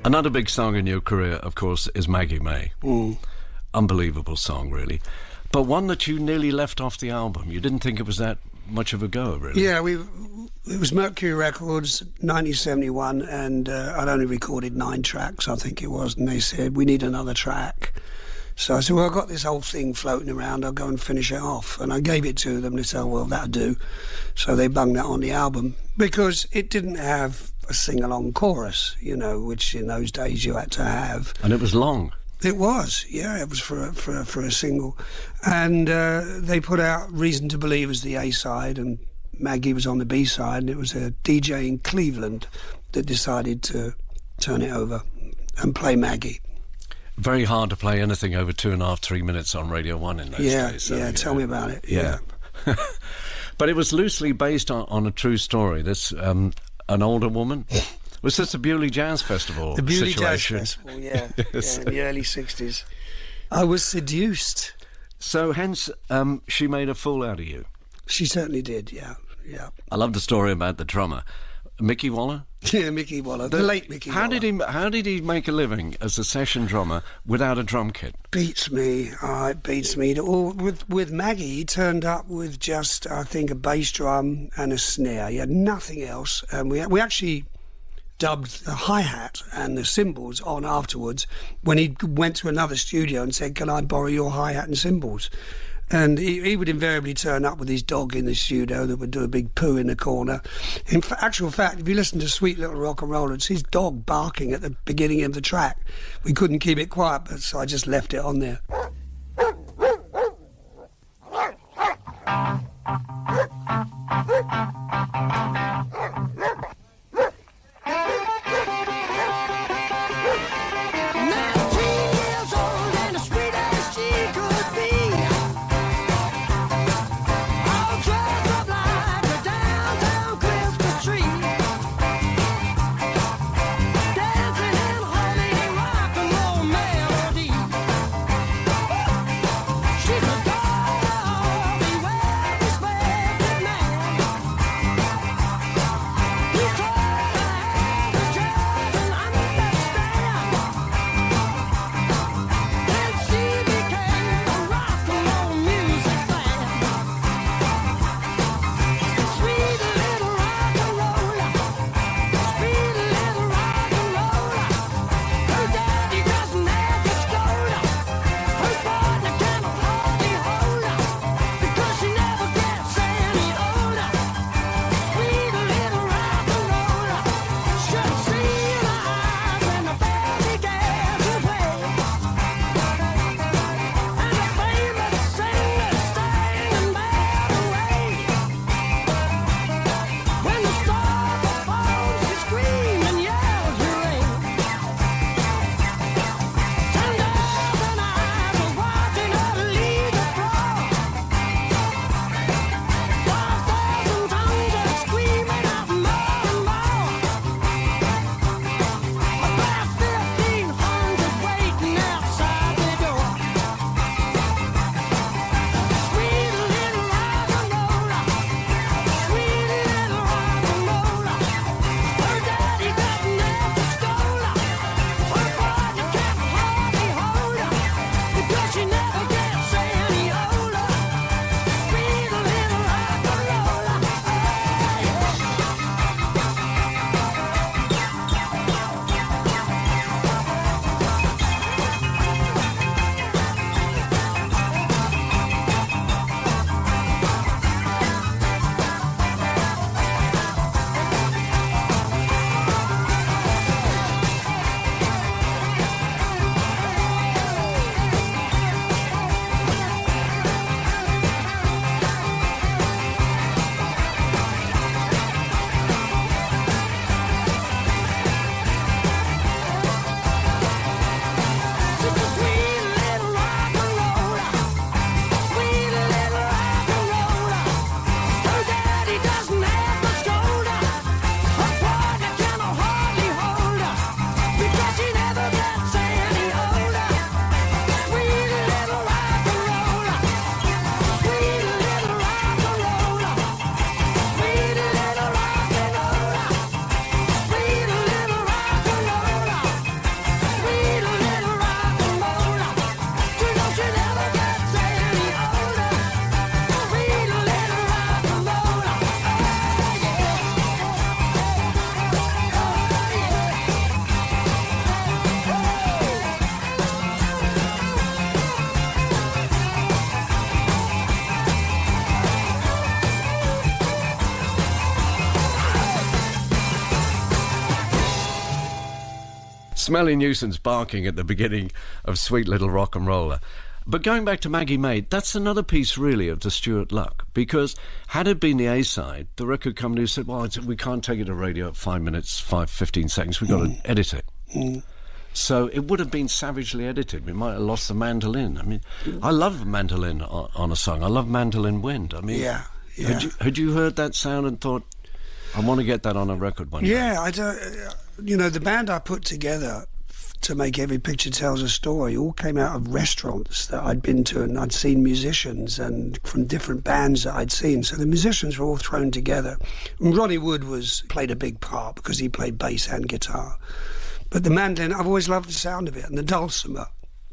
Another big song in your career, of course, is Maggie May. Unbelievable song, really. But one that you nearly left off the album. You didn't think it was that much of a go, really. Yeah, it was Mercury Records, 1971, and I'd only recorded 9 tracks, I think it was, and they said, we need another track. So I said, well, I've got this whole thing floating around, I'll go and finish it off. And I gave it to them, and they said, oh, well, that'll do. So they bunged that on the album, because it didn't have a sing-along chorus, you know, which in those days you had to have. And it was long. It was, yeah, it was for a single. And they put out Reason to Believe as the A-side, and Maggie was on the B-side, and it was a DJ in Cleveland that decided to turn it over and play Maggie. Very hard to play anything over 2.5, 3 minutes on Radio 1 in those days. So, yeah, tell me about it. Yeah. But it was loosely based on a true story. This, an older woman. Was this the Bewley Jazz Festival The Bewley situation? Jazz Festival, yeah. Yes. Yeah, in the early 60s. I was seduced. So hence, she made a fool out of you. She certainly did, yeah. I love the story about the drummer. Mickey Waller? Yeah, Mickey Waller, the late Mickey Waller. How did he make a living as a session drummer without a drum kit? Beats me. It beats me. With Maggie, he turned up with just, I think, a bass drum and a snare. He had nothing else. And we actually dubbed the hi-hat and the cymbals on afterwards when he went to another studio and said, can I borrow your hi-hat and cymbals? And he would invariably turn up with his dog in the studio that would do a big poo in the corner. In actual fact, if you listen to Sweet Little Rock and Roll, it's his dog barking at the beginning of the track. We couldn't keep it quiet, so I just left it on there. Smelly nuisance barking at the beginning of Sweet Little Rock and Roller. But going back to Maggie May, that's another piece really of the Stewart luck, because had it been the A-side, the record company said, well, we can't take it to radio at 5 minutes, 15 seconds, we've got to edit it. So it would have been savagely edited. We might have lost the mandolin. I mean, I love mandolin on a song. I love mandolin wind. I mean, Yeah. Had you heard that sound and thought, I want to get that on a record one day? Yeah, I don't. The band I put together to make Every Picture Tells a Story all came out of restaurants that I'd been to, and I'd seen musicians and from different bands that I'd seen. So the musicians were all thrown together. And Ronnie Wood played a big part because he played bass and guitar. But the mandolin, I've always loved the sound of it, and the dulcimer.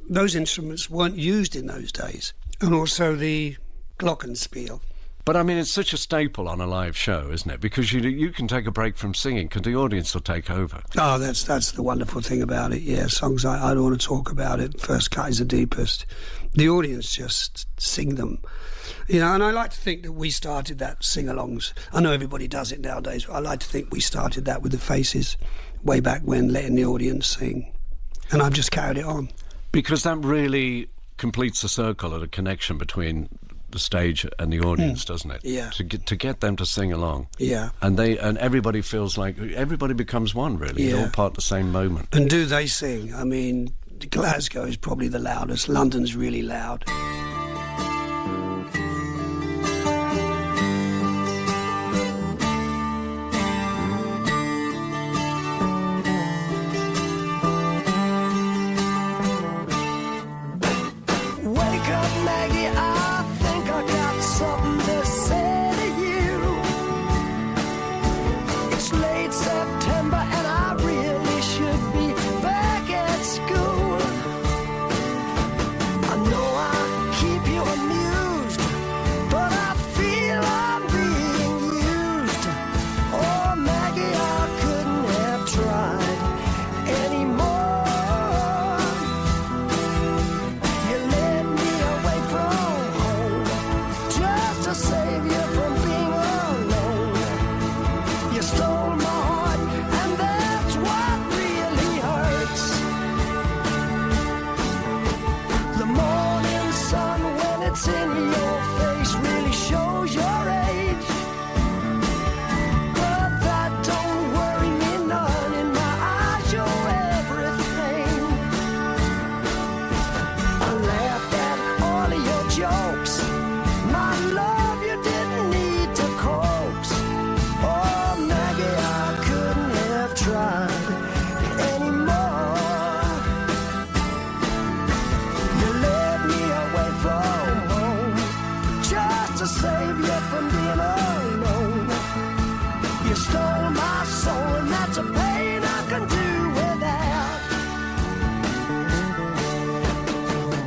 Those instruments weren't used in those days. And also the glockenspiel. But I mean, it's such a staple on a live show, isn't it? Because you can take a break from singing because the audience will take over. Oh, that's the wonderful thing about it. Yeah, songs I don't want to talk about it. First Cut is the deepest. The audience just sing them. And I like to think that we started that sing-alongs. I know everybody does it nowadays, but I like to think we started that with the Faces way back when, letting the audience sing. And I've just carried it on. Because that really completes the circle of the connection between the stage and the audience, doesn't it? Yeah. To get them to sing along. Yeah. And everybody feels like everybody becomes one, really. Yeah. They're all part of the same moment. And do they sing? I mean, Glasgow is probably the loudest. London's really loud. Wake up, Maggie, I think I got something to say to you. It's late September and I really should be back at school. I know I keep you amused, but I feel I'm being used. Oh, Maggie, I couldn't have tried anymore. You led me away from home just to save you from being alone. You stole my heart, and that's what really hurts. The morning sun, when it's in your face, really shows your age. But that don't worry me none. In my eyes, you're everything. I laughed at all of your jokes. My love, you didn't need to coax. Oh, Maggie, I couldn't have tried anymore. You led me away from home just to save you from being alone. You stole my soul, and that's a pain I can do without.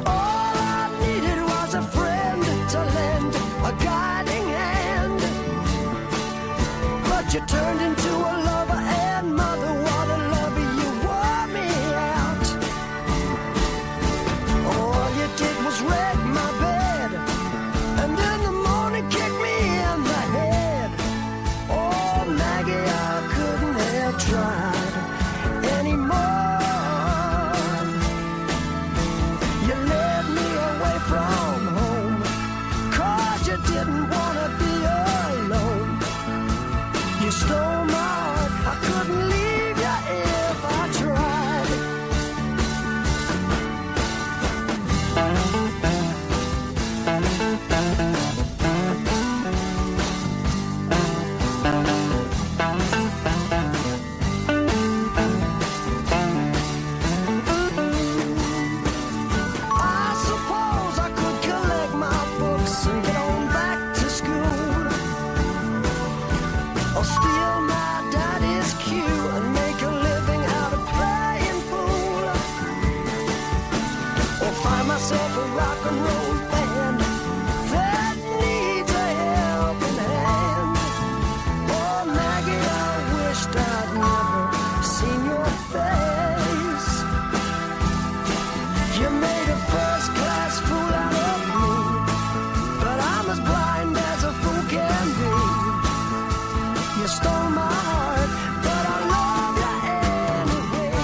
All I needed was a friend to lend a guiding hand. But you turned into a lover and mother. What a lover, you wore me out. All you did was wreck my bed, and in the morning kick me in the head. Oh, Maggie, I couldn't have tried anymore. You led me away from home, 'cause you didn't want to be alone. You stole my heart, I couldn't leave you if I tried. I suppose I could collect my books and get on back to school, or steal my daddy's cue and make a living out of playing pool, or find myself a rock and roll band that needs a helping hand. Oh, Maggie, I wished I'd never seen your face. You made a first-class fool out of me, but I'm as blind as a fool can be. You stole my heart, but I love you anyway.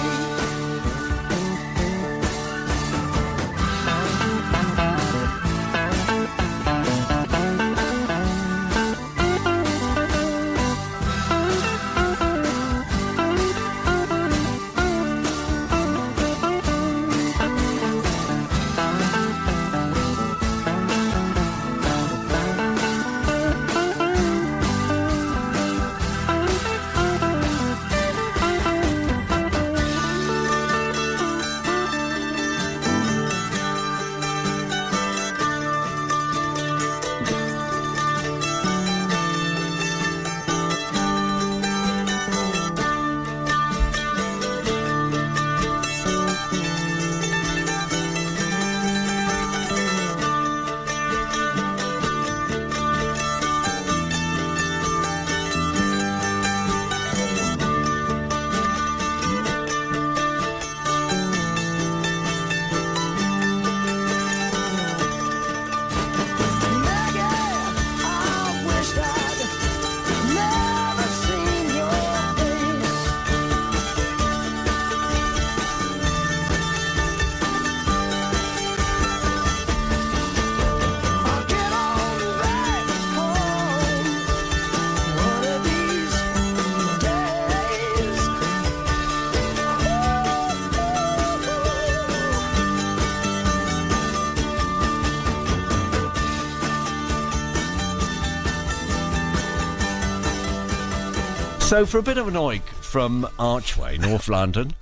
So for a bit of an oik from Archway, North London,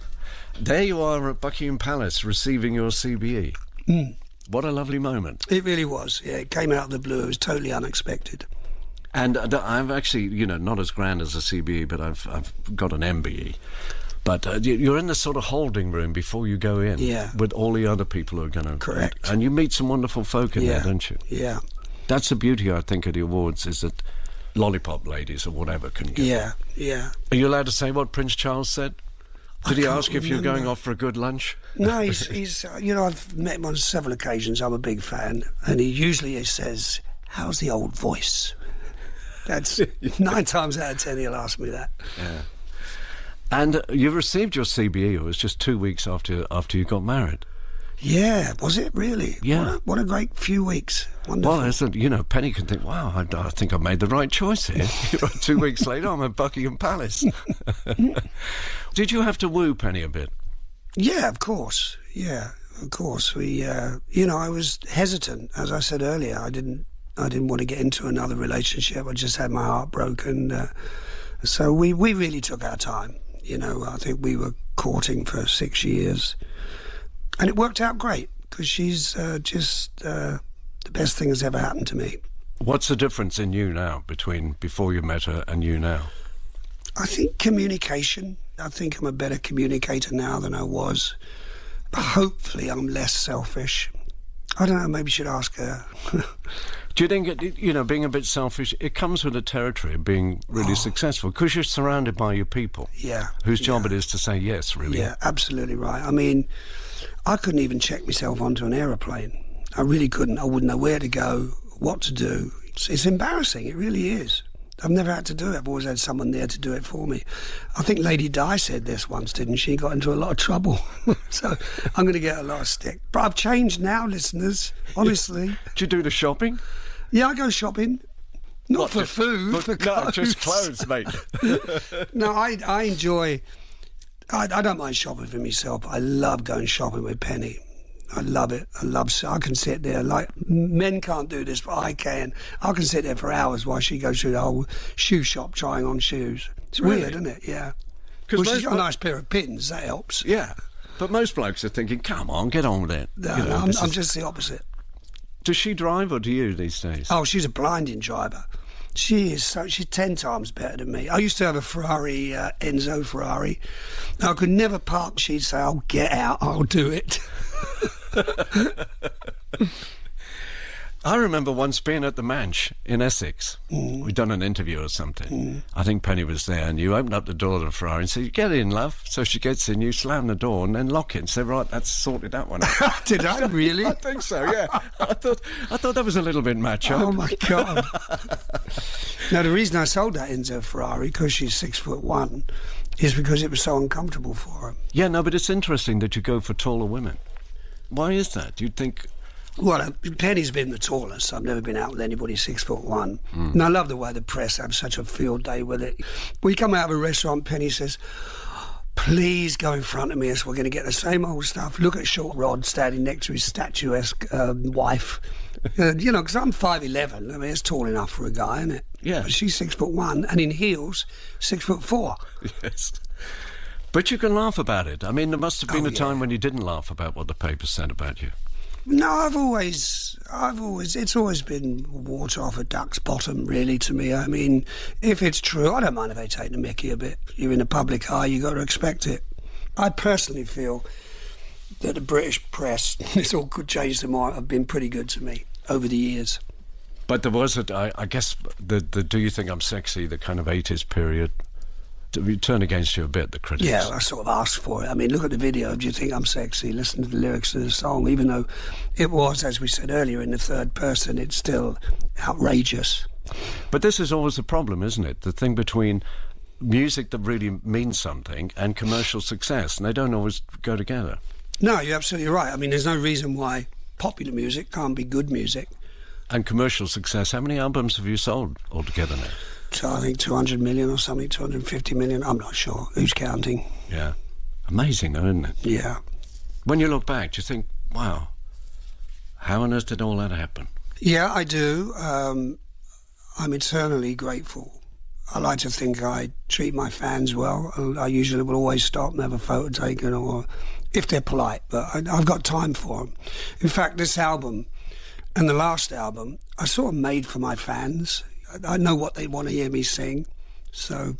there you are at Buckingham Palace receiving your CBE. What a lovely moment. It really was. Yeah, it came out of the blue. It was totally unexpected. And I've actually, not as grand as a CBE, but I've got an MBE. But you're in the sort of holding room before you go in, with all the other people who are going to... Correct. And you meet some wonderful folk in there, don't you? Yeah. That's the beauty, I think, of the awards, is that lollipop ladies or whatever can get them. Yeah. Are you allowed to say what Prince Charles said? Did he ask if you're going off for a good lunch? No, he's I've met him on several occasions. I'm a big fan. And he usually says, "How's the old voice?" That's 9 times out of 10 he'll ask me that. Yeah. And you received your CBE, it was just 2 weeks after you got married. Yeah, was it really? Yeah. What a great few weeks. Wonderful. Well, isn't, Penny can think, wow, I think I made the right choice here. 2 weeks later, I'm at Buckingham Palace. Did you have to woo Penny a bit? Yeah, of course. Yeah, of course. We, I was hesitant. As I said earlier, I didn't want to get into another relationship. I just had my heart broken. So we really took our time. I think we were courting for 6 years. And it worked out great, because she's just the best thing that's ever happened to me. What's the difference in you now between before you met her and you now? I think communication. I think I'm a better communicator now than I was. Hopefully I'm less selfish. I don't know, maybe you should ask her. Do you think, being a bit selfish, it comes with the territory of being really successful, because you're surrounded by your people, whose job it is to say yes, really. Yeah, absolutely right. I mean, I couldn't even check myself onto an aeroplane. I really couldn't. I wouldn't know where to go, what to do. It's embarrassing, it really is. I've never had to do it. I've always had someone there to do it for me. I think Lady Di said this once, didn't she? Got into a lot of trouble. So I'm going to get a lot of stick. But I've changed now, listeners, honestly. Do you do the shopping? Yeah, I go shopping. Not for food, for clothes. No, just clothes, mate. No, I enjoy... I don't mind shopping for myself. I love going shopping with Penny. I love it. I can sit there, like, men can't do this, but I can. I can sit there for hours while she goes through the whole shoe shop trying on shoes. It's weird, isn't it? Yeah. Well, she's got a nice pair of pins, that helps. Yeah. But most blokes are thinking, come on, get on with it. No, I'm just the opposite. Does she drive or do you these days? Oh, she's a blinding driver. She's 10 times better than me. I used to have a Ferrari, Enzo Ferrari. I could never park. She'd say, "Oh, get out, I'll do it." I remember once being at the Manch in Essex. We'd done an interview or something. I think Penny was there, and you opened up the door of the Ferrari and said, "Get in, love." So she gets in, you slam the door and then lock it and say, "Right, that's sorted that one out." Did I really? I think so, yeah. I thought that was a little bit macho. Oh my God. Now, the reason I sold that Enzo Ferrari, because she's 6'1", is because it was so uncomfortable for her. Yeah, no, but it's interesting that you go for taller women. Why is that? Do you think... Well, Penny's been the tallest. I've never been out with anybody 6'1". And I love the way the press have such a field day with it. We come out of a restaurant, Penny says, "Please go in front of me as we're going to get the same old stuff. Look at Short Rod standing next to his statuesque wife." Because I'm 5'11". I mean, it's tall enough for a guy, isn't it? Yeah. But she's 6'1", and in heels, 6'4". Yes. But you can laugh about it. I mean, there must have been a time when you didn't laugh about what the papers said about you. No, it's always been water off a duck's bottom, really, to me. I mean, if it's true, I don't mind if they take the mickey a bit. You're in a public eye, you got to expect it. I personally feel that the British press, this all could change the mind, have been pretty good to me over the years. But there was, I guess, the "Do you think I'm sexy?" the kind of 80s period. We turn against you a bit, the critics. Yeah, I sort of asked for it. I mean, look at the video. Do you think I'm sexy? Listen to the lyrics of the song. Even though it was, as we said earlier, in the third person, it's still outrageous. But this is always a problem, isn't it? The thing between music that really means something and commercial success, and they don't always go together. No, you're absolutely right. I mean, there's no reason why popular music can't be good music. And commercial success, how many albums have you sold altogether now? So I think 200 million or something, 250 million. I'm not sure. Who's counting? Yeah. Amazing, though, isn't it? Yeah. When you look back, do you think, wow, how on earth did all that happen? Yeah, I do. I'm eternally grateful. I like to think I treat my fans well. I usually will always stop and have a photo taken, or if they're polite, but I've got time for them. In fact, this album and the last album, I sort of made for my fans. I know what they want to hear me sing, so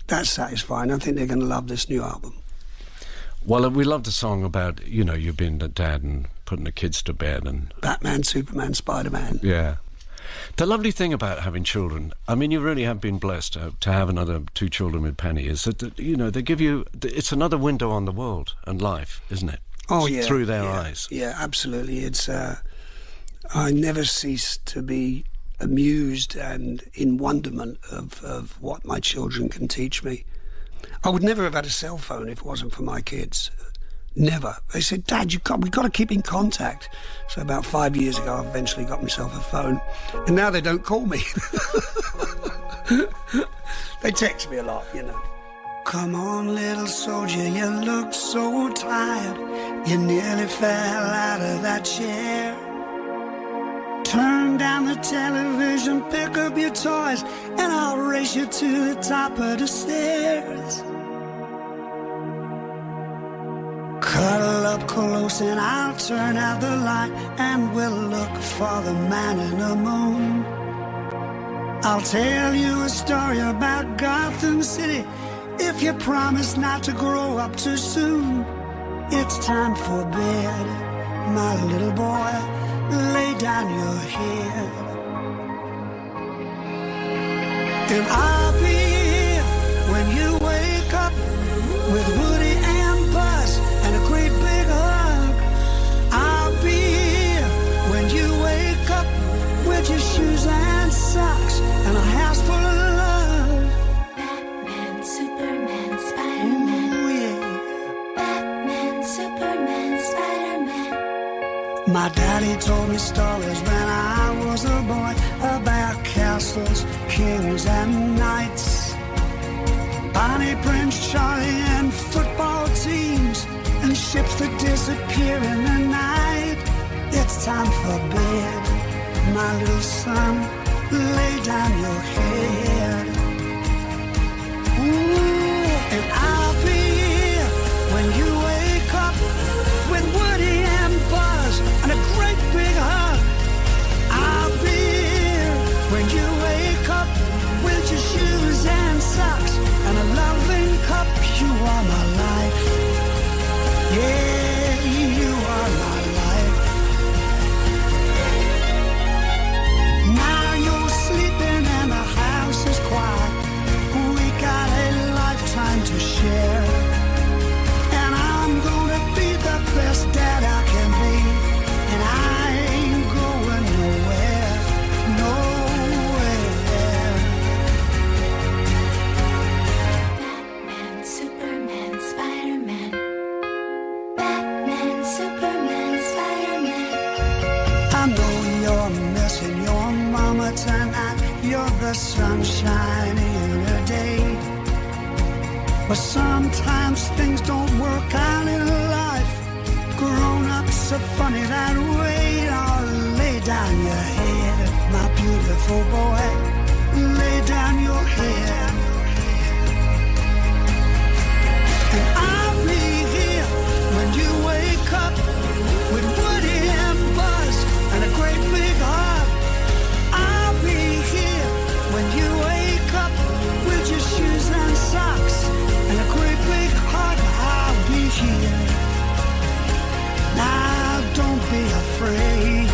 that's satisfying. I think they're going to love this new album. Well, we love the song about, you know, you being the dad and putting the kids to bed and... Batman, Superman, Spider-Man. Yeah. The lovely thing about having children, I mean, you really have been blessed to have another 2 children with Penny, is that, you know, they give you... It's another window on the world and life, isn't it? Oh, yeah. Through their eyes. Yeah, absolutely. It's... I never cease to be amused and in wonderment of what my children can teach me. I would never have had a cell phone if it wasn't for my kids. Never. They said, Dad, we've got to keep in contact. So about 5 years ago, I eventually got myself a phone. And now they don't call me. They text me a lot, you know. Come on, little soldier, you look so tired. You nearly fell out of that chair. Turn down the television, pick up your toys, and I'll race you to the top of the stairs. Cuddle up close and I'll turn out the light, and we'll look for the man in the moon. I'll tell you a story about Gotham City if you promise not to grow up too soon. It's time for bed, my little boy. Lay down your head, and I'll be here when you wake up with Woody and Buzz and a great big hug. I'll be here when you wake up with your shoes and socks and a house full of love. Batman, Superman, Spider-Man. Ooh, yeah. Batman, Superman, Spider-Man. My daddy told me stories when I was a boy about castles, kings and knights, Bonnie, Prince Charlie and football teams, and ships that disappear in the night. It's time for bed, my little son, lay down your head. Ooh, and I'll be here when you wake up with Woody and Buzz and a great big hug. I'll be here when you wake up with your shoes and socks and a loving cup. You are my life. Yeah, you are my life. Now you're sleeping and the house is quiet. We got a lifetime to share, and I'm gonna be the best dad I can be, and I ain't going nowhere, nowhere. Batman, Superman, Spider-Man. Batman, Superman, Spider-Man. I know you're missing your mama tonight. You're the sunshine in the day, but sometimes things don't work out in life. Grown-ups are funny that way. Oh, lay down your head, my beautiful boy. Lay down your head. And I'll be here when you wake up with Woody and Buzz and a great big hug. I'll be here when you wake up with your shoes and socks and a great big hug. I'll be here. Now don't be afraid.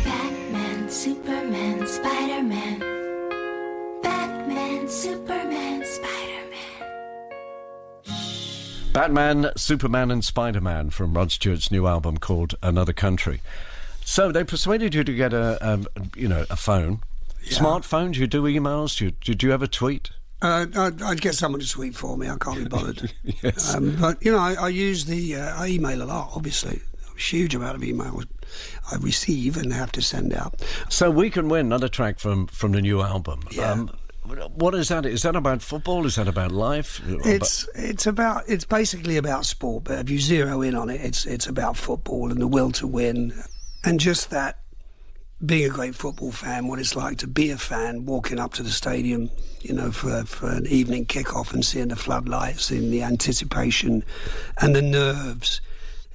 Batman, Superman, Spider-Man. Batman, Superman, Spider-Man. Batman, Superman and Spider-Man from Rod Stewart's new album called Another Country. So they persuaded you to get a phone. Yeah. Smartphone? Do you do emails? Did you ever tweet? I'd get someone to tweet for me. I can't be bothered. Yes. But, you know, I use I email a lot, obviously. A huge amount of emails I receive and have to send out. So We Can Win, another track from the new album. Yeah. What is that? Is that about football? Is that about life? It's basically about sport, but if you zero in on it, it's about football and the will to win, and just that being a great football fan, what it's like to be a fan, walking up to the stadium, you know, for an evening kickoff and seeing the floodlights and the anticipation and the nerves.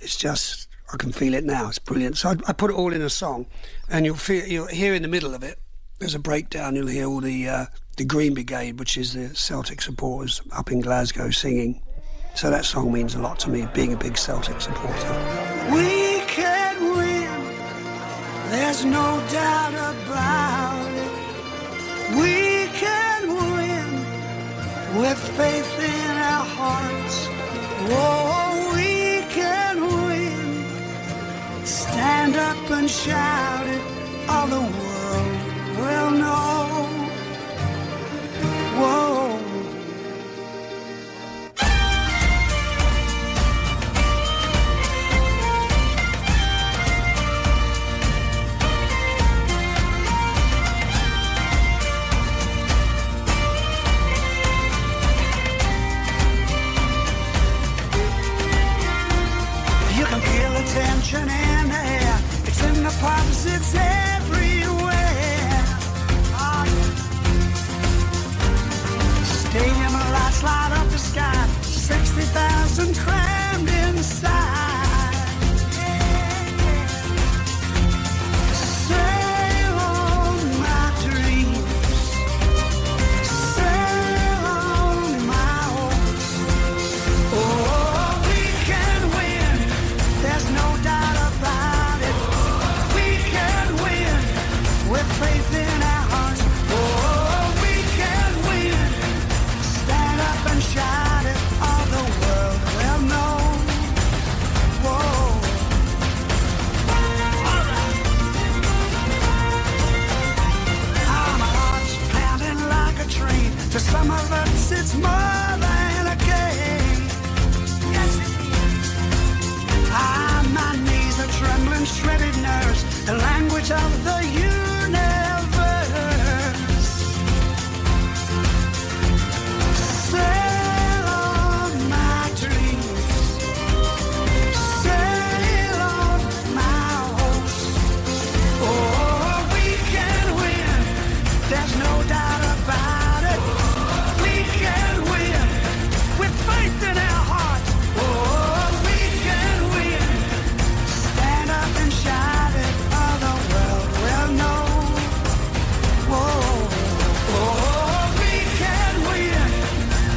It's just, I can feel it now. It's brilliant. So I put it all in a song, and you'll hear in the middle of it, there's a breakdown. You'll hear all the Green Brigade, which is the Celtic supporters up in Glasgow, singing. So that song means a lot to me, being a big Celtic supporter. We can win, there's no doubt about it. We can win with faith in our hearts. Oh, we can win. Stand up and shout it, all the world will know. Whoa. Tension in the air, it's in the pubs, it's everywhere. Oh, yeah. Stadium lights light up the sky, 60,000 crammed inside. Sail on my dreams, sail on my hopes. Oh, we can win. There's no doubt about it. We can win with faith in our hearts. Oh, we can win. Stand up and shout it, all the world will know. Whoa. All right. My heart's pounding like a train. To some of us, it's more than a game. Yes, it is. My knees are trembling, shredded nerves, the language of the universe. Sail on my dreams, sail on my hopes. Oh, we can win, there's no doubt about it. We can win with faith in our hearts. Oh, we can win. Stand up and shout it, all the world will know. Whoa, oh, we can win.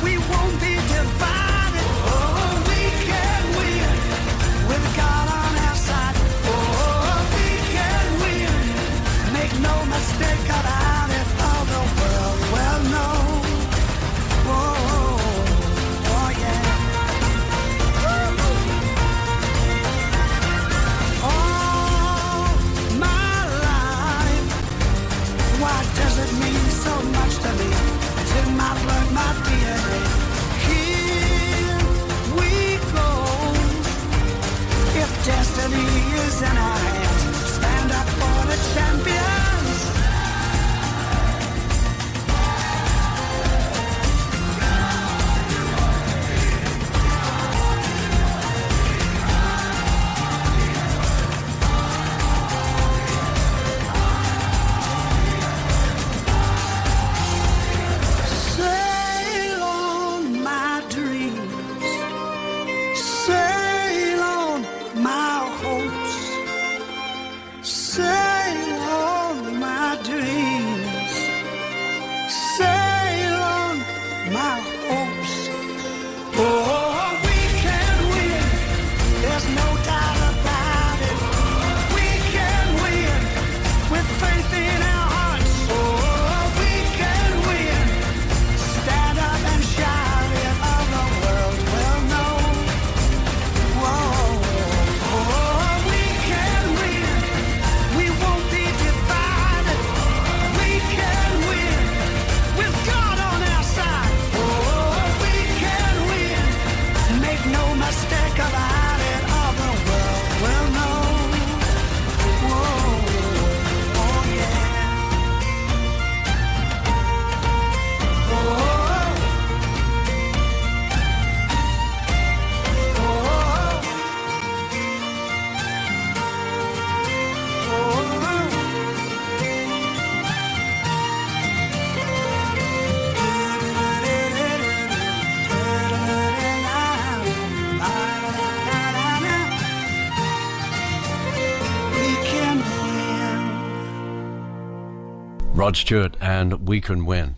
We won't be divided. Oh, we can win with God on our side. Oh, we can win. Make no mistake about it, all the world will know. Whoa, oh yeah. All my life, why does it mean so much to me? It's in my blood, my DNA. Here we go. If destiny is in our hands, stand up for the champions. Sail on my dreams, sail on my hopes, sail on Rod Stewart and We Can Win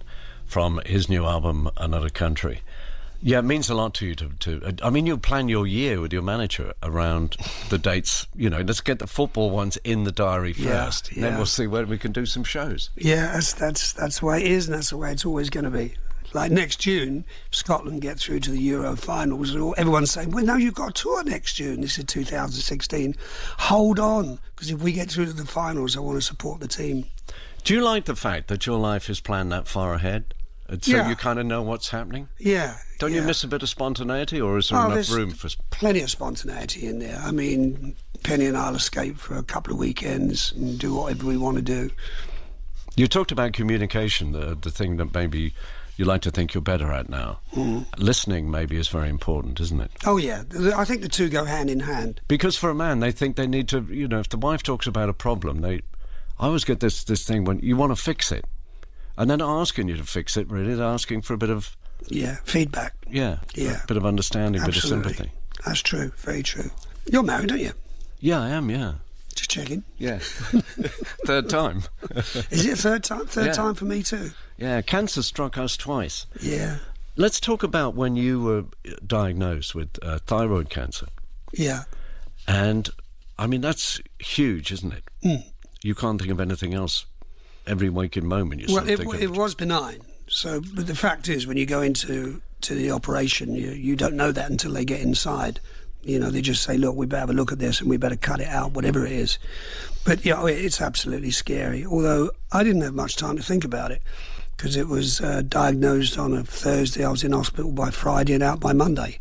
from his new album, Another Country. Yeah, it means a lot to you I mean, you plan your year with your manager around the dates. You know, let's get the football ones in the diary first. Yeah. Then we'll see where we can do some shows. Yeah, that's the way it is, and that's the way it's always going to be. Like next June, Scotland get through to the Euro finals, and everyone's saying, well, no, you've got a tour next June. This is 2016. Hold on, because if we get through to the finals, I want to support the team. Do you like the fact that your life is planned that far ahead? So you kind of know what's happening? Yeah. Don't you miss a bit of spontaneity, or is there enough room for... Plenty of spontaneity in there. I mean, Penny and I'll escape for a couple of weekends and do whatever we want to do. You talked about communication, the thing that maybe you like to think you're better at now. Listening maybe is very important, isn't it? Oh, yeah. I think the two go hand in hand. Because for a man, they think they need to, you know, if the wife talks about a problem, I always get this thing when you want to fix it. And they're not asking you to fix it, really. They're asking for a bit of... Yeah, feedback. Yeah. A bit of understanding, a bit of sympathy. That's true, very true. You're married, aren't you? Yeah, I am, yeah. Just checking. Yeah. Third time. Is it a third time? Third time for me too. Yeah, cancer struck us twice. Yeah. Let's talk about when you were diagnosed with thyroid cancer. Yeah. And, I mean, that's huge, isn't it? You can't think of anything else every waking moment. It was benign. So, but the fact is, when you go into the operation, you don't know that until they get inside. You know, they just say, look, we better have a look at this and we better cut it out, whatever it is. But, yeah, it's absolutely scary. Although I didn't have much time to think about it because it was diagnosed on a Thursday. I was in hospital by Friday and out by Monday.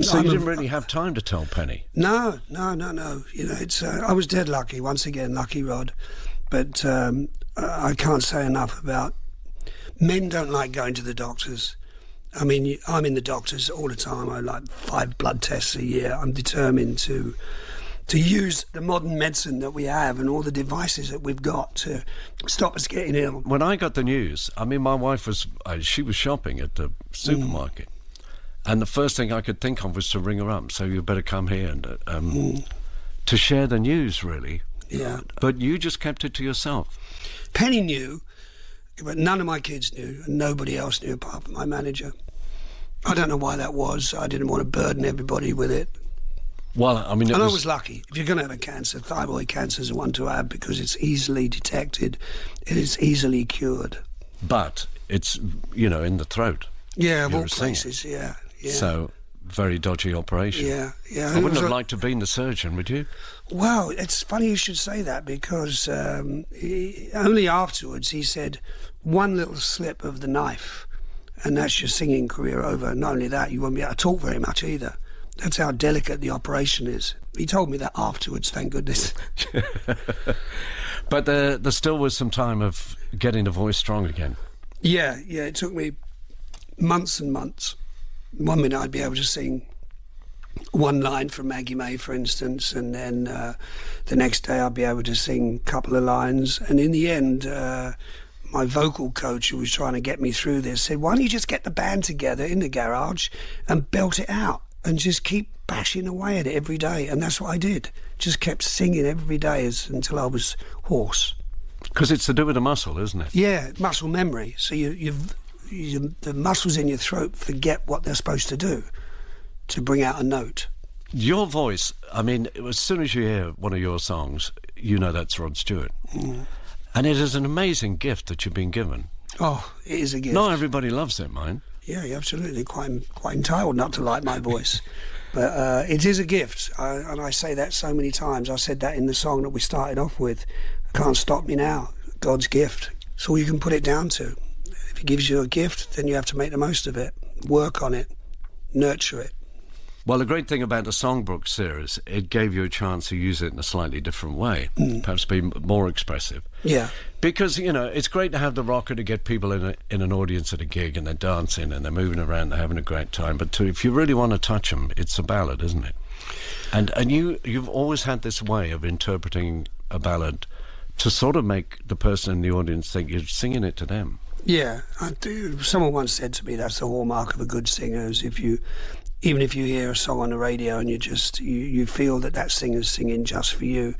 So you didn't really have time to tell Penny? No. You know, it's I was dead lucky, once again, lucky Rod. But I can't say enough about... Men don't like going to the doctors. I mean, I'm in the doctors all the time. I like 5 blood tests a year. I'm determined to use the modern medicine that we have and all the devices that we've got to stop us getting ill. When I got the news, I mean, my wife was shopping at the supermarket. And the first thing I could think of was to ring her up, so you better come here and to share the news, really. Yeah. But you just kept it to yourself. Penny knew, but none of my kids knew, and nobody else knew apart from my manager. I don't know why that was. I didn't want to burden everybody with it. Well, I mean... I was lucky. If you're going to have a cancer, thyroid cancer is the one to have because it's easily detected. It is easily cured. But it's, you know, in the throat. Yeah, of all places, yeah. So, very dodgy operation. Yeah. I wouldn't have liked to have been the surgeon, would you? Well, it's funny you should say that because only afterwards he said, one little slip of the knife and that's your singing career over. Not only that, you won't be able to talk very much either. That's how delicate the operation is. He told me that afterwards, thank goodness. But there still was some time of getting the voice strong again. Yeah, it took me months and months. One minute I'd be able to sing one line from Maggie May, for instance, and then the next day I'd be able to sing a couple of lines. And in the end, my vocal coach, who was trying to get me through this, said, why don't you just get the band together in the garage and belt it out and just keep bashing away at it every day? And that's what I did. Just kept singing every day until I was hoarse. Because it's to do with the muscle, isn't it? Yeah, muscle memory. So the muscles in your throat forget what they're supposed to do to bring out a note. Your voice, I mean, as soon as you hear one of your songs, you know that's Rod Stewart. And it is an amazing gift that you've been given. Oh, it is a gift. Not everybody loves it, mine. Yeah, you're absolutely quite entitled not to like my voice. But it is a gift, and I say that so many times. I said that in the song that we started off with, Can't Stop Me Now, God's gift. It's all you can put it down to. If he gives you a gift, then you have to make the most of it, work on it, nurture it. Well, the great thing about the Songbook series, it gave you a chance to use it in a slightly different way, perhaps be more expressive. Yeah. Because, you know, it's great to have the rocker to get people in an audience at a gig and they're dancing and they're moving around, they're having a great time. But if you really want to touch them, it's a ballad, isn't it? And you've always had this way of interpreting a ballad to sort of make the person in the audience think you're singing it to them. Yeah, I do. Someone once said to me that's the hallmark of a good singer, is if you even if you hear a song on the radio and you feel that singer's singing just for you.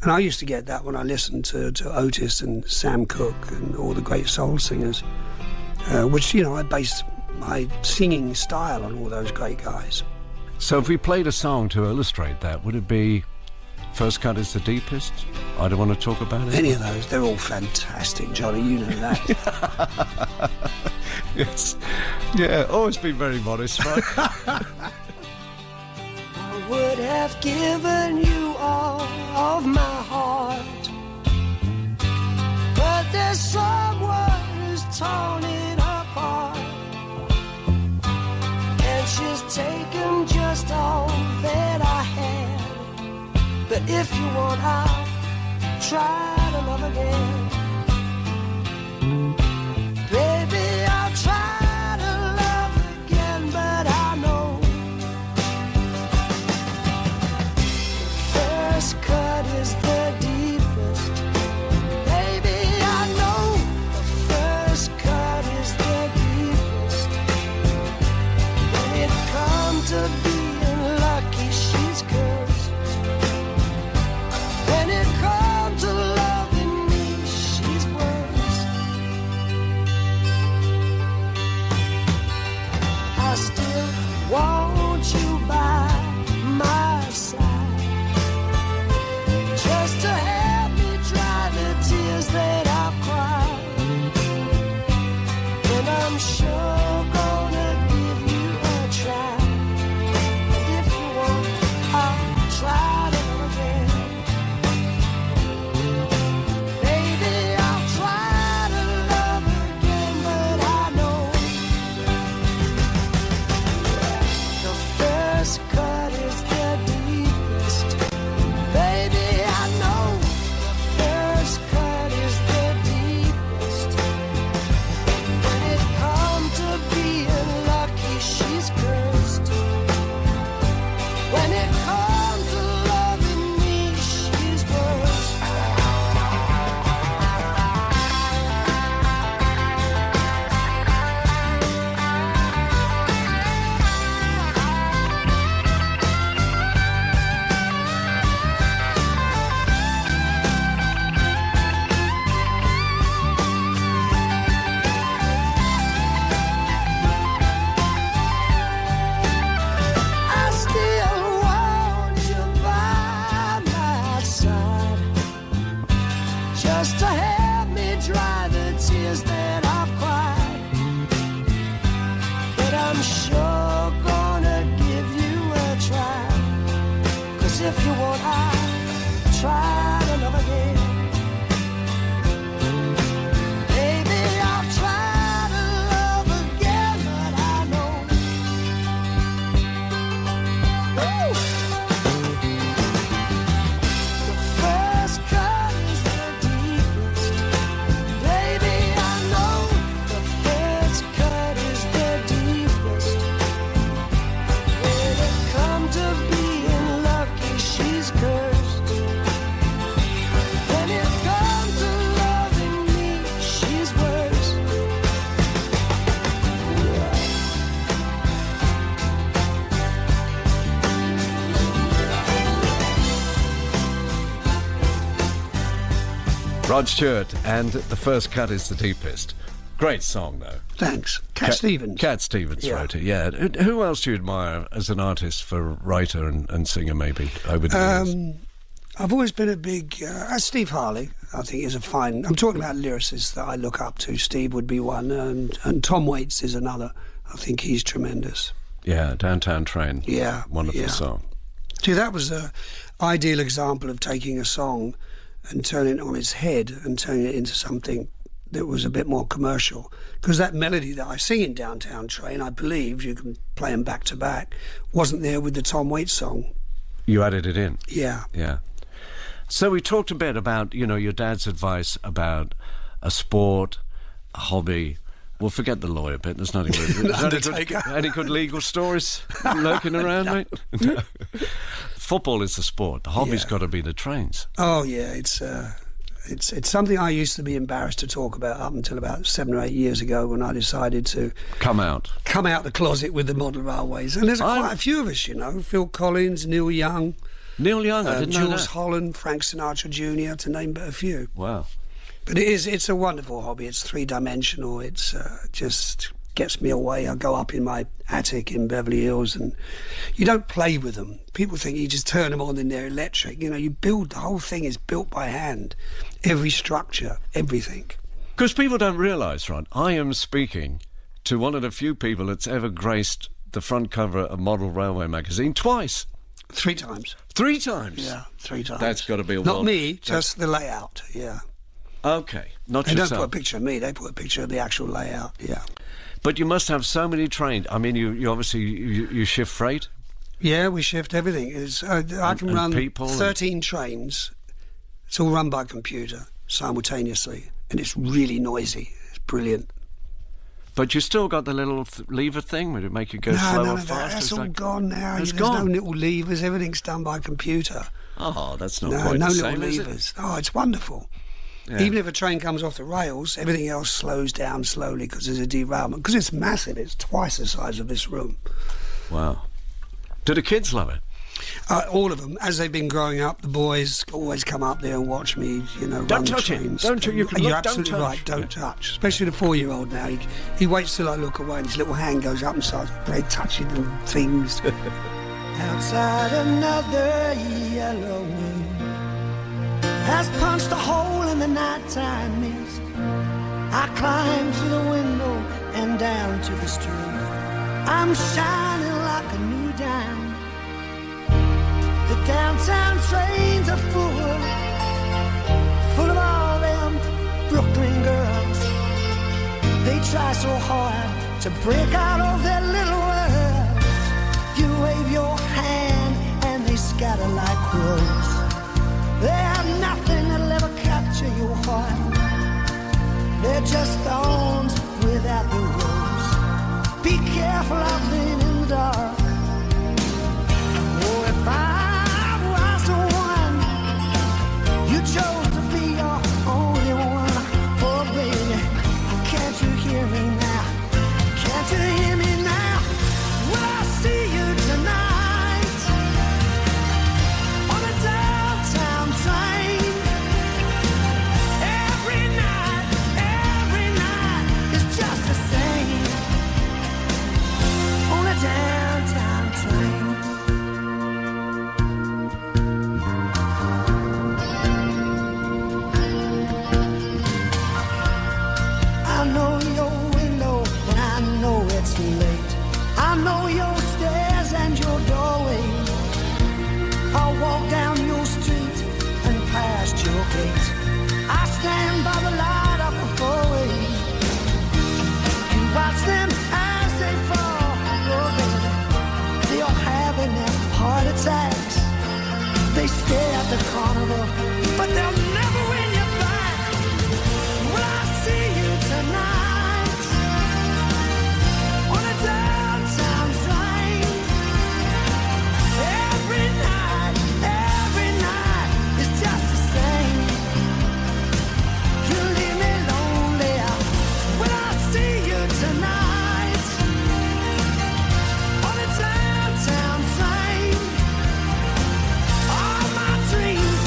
And I used to get that when I listened to Otis and Sam Cooke and all the great soul singers, which, you know, I based my singing style on all those great guys. So if we played a song to illustrate that, would it be First Cut is the Deepest? I don't want to talk about it. Any of those, they're all fantastic, Johnny, you know that. Yes. Yeah, always been very modest, right? I would have given you all of my heart, but there's someone who's torn it apart, and she's taken just all that I had. But if you want, I'll try to love again. Baby, I'll try to love again, but I know the first cut is the deepest. Baby, I know the first cut is the deepest. When it comes to being lucky, she's cursed. When it comes to loving me, she's worse. I still want you by my side, just to help me dry the tears that I've cried. And I'm sure gonna give you a try. And if you want, I'll try to love again. Baby, I'll try to love again, but I know the first cut is the deepest. Baby, I know the first cut is the deepest. When it comes to being lucky, she's cursed. When it comes to loving me, she's worse. I still want you by my side, just to help me dry the tears that I've cried. But I'm sure gonna give you a try, 'cause if you want, I'll try to love again. Baby, I'll try to love again, but I know woo, the first cut is the deepest. Baby, I know the first cut is the deepest. When it comes to being lucky, she's cursed. When it comes to loving me, she's worse. Rod Stewart and The First Cut is the Deepest. Great song, though. Thanks. Cat Stevens. Cat Stevens Yeah. wrote it, yeah. Who else do you admire as an artist, for writer and singer, maybe, over the years? I've always been a big... Steve Harley, I think, is a fine... I'm talking about lyricists that I look up to. Steve would be one, and Tom Waits is another. I think he's tremendous. Yeah, Downtown Train. Yeah. Wonderful yeah. song. See, that was an ideal example of taking a song and turning it on its head and turning it into something that was a bit more commercial. Because that melody that I sing in Downtown Train, I believe, you can play them back to back, wasn't there with the Tom Waits song. You added it in. Yeah. Yeah. So we talked a bit about, you know, your dad's advice about a sport, a hobby. Well, forget the lawyer bit. There's nothing good. Any good legal stories lurking around, mate? Football is the sport. The hobby's Yeah. got to be the trains. Oh, yeah, It's something I used to be embarrassed to talk about up until about 7 or 8 years ago when I decided to Come out. come out the closet with the model railways. And there's quite a few of us, you know. Phil Collins, Neil Young, Neil Young, I didn't know Jules that. Holland, Frank Sinatra Jr., to name but a few. Wow. But it's a wonderful hobby. It's three-dimensional. It's just gets me away. I go up in my attic in Beverly Hills and you don't play with them. People think you just turn them on and they're electric. You know, you build, the whole thing is built by hand. Every structure, everything. Because people don't realise, Ron, I am speaking to one of the few people that's ever graced the front cover of Model Railway magazine twice. 3 times. 3 times? Yeah, 3 times. That's got to be a Not world- me, just the layout, yeah. Okay, not They don't yourself. put a picture of me, they put a picture of the actual layout, yeah. But you must have so many trained. I mean, you obviously you shift freight. Yeah, we shift everything. I can and run people 13 trains. It's all run by computer simultaneously, and it's really noisy. It's brilliant. But you still got the little lever thing. Would it make you go No, slow none or of that. fast? That's It's all like- gone now. It's There's gone. no little levers. Everything's done by computer. Oh, that's not No, quite no the little same, is it? levers. Oh, it's wonderful. Yeah. Even if a train comes off the rails, everything else slows down slowly because there's a derailment. Because it's massive. It's twice the size of this room. Wow. Do the kids love it? All of them, as they've been growing up, the boys always come up there and watch me, you know, Don't run touch it. trains. Don't you can You're look, don't absolutely touch. right. Don't touch. Especially the 4-year-old now. He waits till I look away and his little hand goes up and starts touching the things. Outside another yellow moon has punched a hole in the nighttime mist. I climb through the window and down to the street. I'm shining like a new dime. The downtown trains are full of all them Brooklyn girls. They try so hard to break out of their little world. You wave your hand and they scatter like crows. They have nothing that'll ever capture your heart. They're just thorns without the rose. Be careful out there in the dark. Oh, if I was the one you chose to be your only one. Oh, baby, can't you hear me now? Can't you hear me now? Will I see you tonight on a downtown train? Every night is just the same on a downtown train. I know your window and I know it's late. I know your stairs and your doorway. I'll walk down your street and past your gate. I stand by the light of the four-way. You watch them as they fall. Oh, baby, they are having their heart attacks. They stare at the carnival, but they'll never win you back. Will I see you tonight on a downtown train? Every night is just the same. You leave me lonely. Will I see you tonight on a downtown train? All my dreams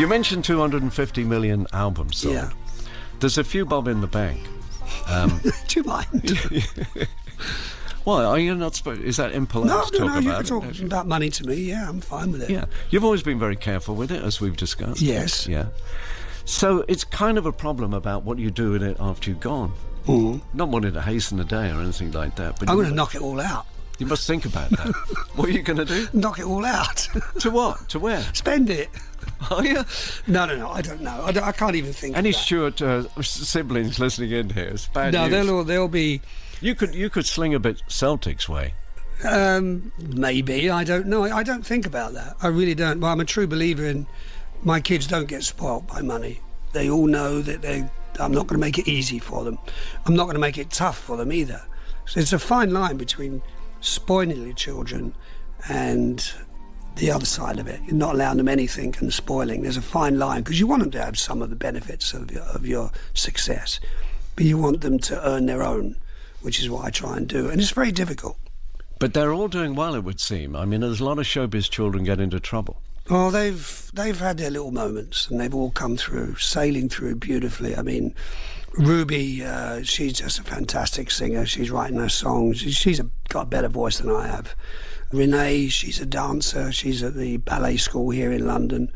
You mentioned 250 million albums sold. Yeah. There's a few bob in the bank. Do you mind? Why, are you not supposed... Is that impolite to talk you about can it? talk about money to me. Yeah, I'm fine with it. Yeah. You've always been very careful with it, as we've discussed. Yes. Yeah. So it's kind of a problem about what you do with it after you're gone. Not wanting to hasten the day or anything like that, but I'm going to knock it all out. you must think about that. What are you going to do? Knock it all out. To what? To where? Spend it. Are you? No, I don't know. I can't even think Any of that. Stewart siblings listening in here? It's bad No, news. they'll be... You could sling a bit Celtics way. Maybe, I don't know. I don't think about that. I really don't. Well, I'm a true believer in my kids don't get spoilt by money. They all know that I'm not going to make it easy for them. I'm not going to make it tough for them either. So it's a fine line between spoiling your children and the other side of it. You're not allowing them anything and spoiling. There's a fine line because you want them to have some of the benefits of your success, but you want them to earn their own, which is what I try and do. And it's very difficult. But they're all doing well, it would seem. I mean, there's a lot of showbiz children get into trouble. Oh, they've had their little moments, and they've all come through, sailing through beautifully. I mean, Ruby, she's just a fantastic singer. She's writing her songs. She's got a better voice than I have. Renee, she's a dancer. She's at the ballet school here in London.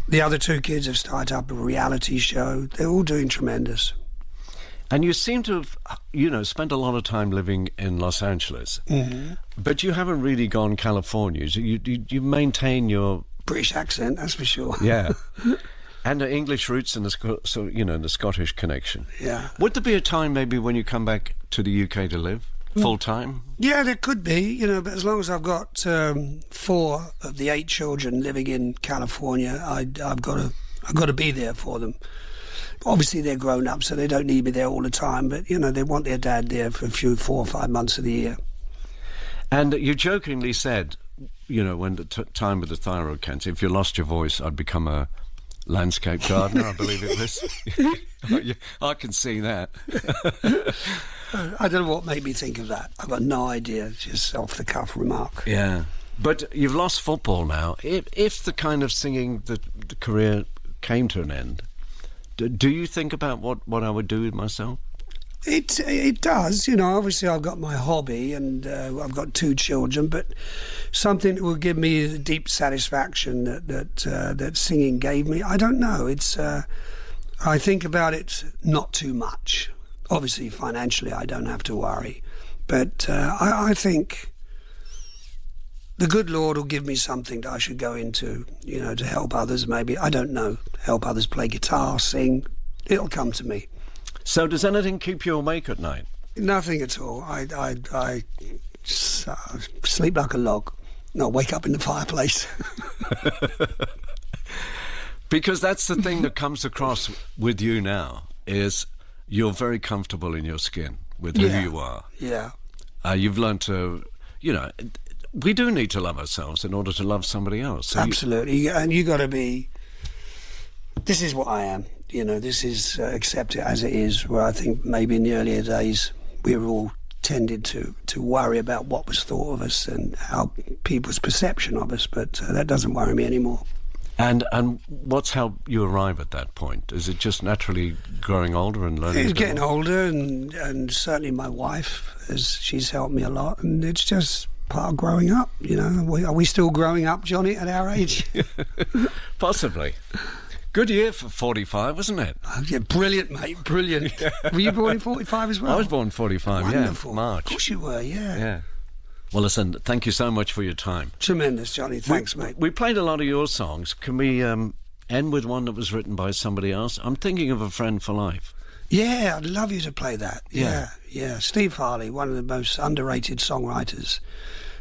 The other two kids have started up a reality show. They're all doing tremendous. And you seem to have, spent a lot of time living in Los Angeles. Mm-hmm. But you haven't really gone California. You maintain your... British accent, that's for sure. Yeah. And the English roots and the Scottish connection. Yeah. Would there be a time maybe when you come back to the UK to live full time? Yeah, there could be, but as long as I've got 4 of the 8 children living in California, I've got to be there for them. Obviously, they're grown up, so they don't need me there all the time. But they want their dad there for 4 or 5 months of the year. And you jokingly said, when the time with the thyroid cancer, if you lost your voice, I'd become a landscape gardener, I believe it was. I can see that. I don't know what made me think of that. I've got no idea. Just off the cuff remark. Yeah, but you've lost football now. If the kind of singing the career came to an end, do you think about what I would do with myself? It does, obviously I've got my hobby and I've got 2 children, but something that will give me the deep satisfaction that singing gave me, I don't know. I think about it not too much. Obviously financially I don't have to worry, but I think the good Lord will give me something that I should go into, to help others maybe. I don't know. Help others play guitar, sing. It'll come to me. So does anything keep you awake at night? Nothing at all. I sleep like a log. No, wake up in the fireplace. Because that's the thing that comes across with you now, is you're very comfortable in your skin with who you are. Yeah. You've learned to, we do need to love ourselves in order to love somebody else. So absolutely. And you got to be, this is what I am. This is accept it as it is, where I think maybe in the earlier days we were all tended to worry about what was thought of us and how people's perception of us, but that doesn't worry me anymore. And what's helped you arrive at that point? Is it just naturally growing older and learning? It's getting older, and certainly my wife, she's helped me a lot, and it's just part of growing up. Are we still growing up, Johnny, at our age? Possibly. Good year for 45, wasn't it? Oh, yeah, brilliant, mate, brilliant. Yeah. Were you born in 45 as well? I was born in 45, Wonderful. Yeah, March. Of course you were, yeah. Well, listen, thank you so much for your time. Tremendous, Johnny. Thanks, mate. We played a lot of your songs. Can we end with one that was written by somebody else? I'm thinking of A Friend for Life. Yeah, I'd love you to play that. Yeah. Steve Harley, one of the most underrated songwriters.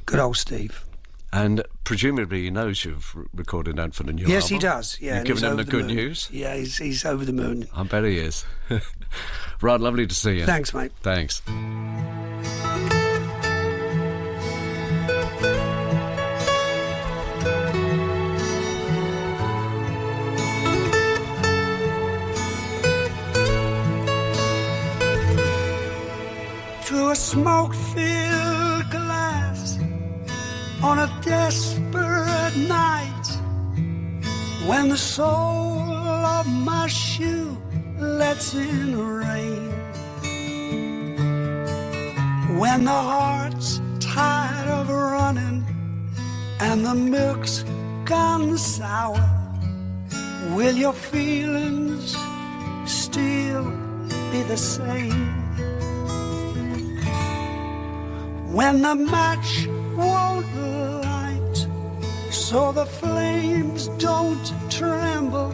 Good old Steve. And presumably he knows you've recorded that for the new album. Yes, he does. Yeah, You've given him the good news? Yeah, he's over the moon. I bet he is. Rod, lovely to see you. Thanks, mate. Thanks. Through a smoke-filled glass on a desperate night, When the sole of my shoe lets in the rain, when the heart's tired of running and the milk's gone sour, will your feelings still be the same? When the match won't light, so the flames don't tremble,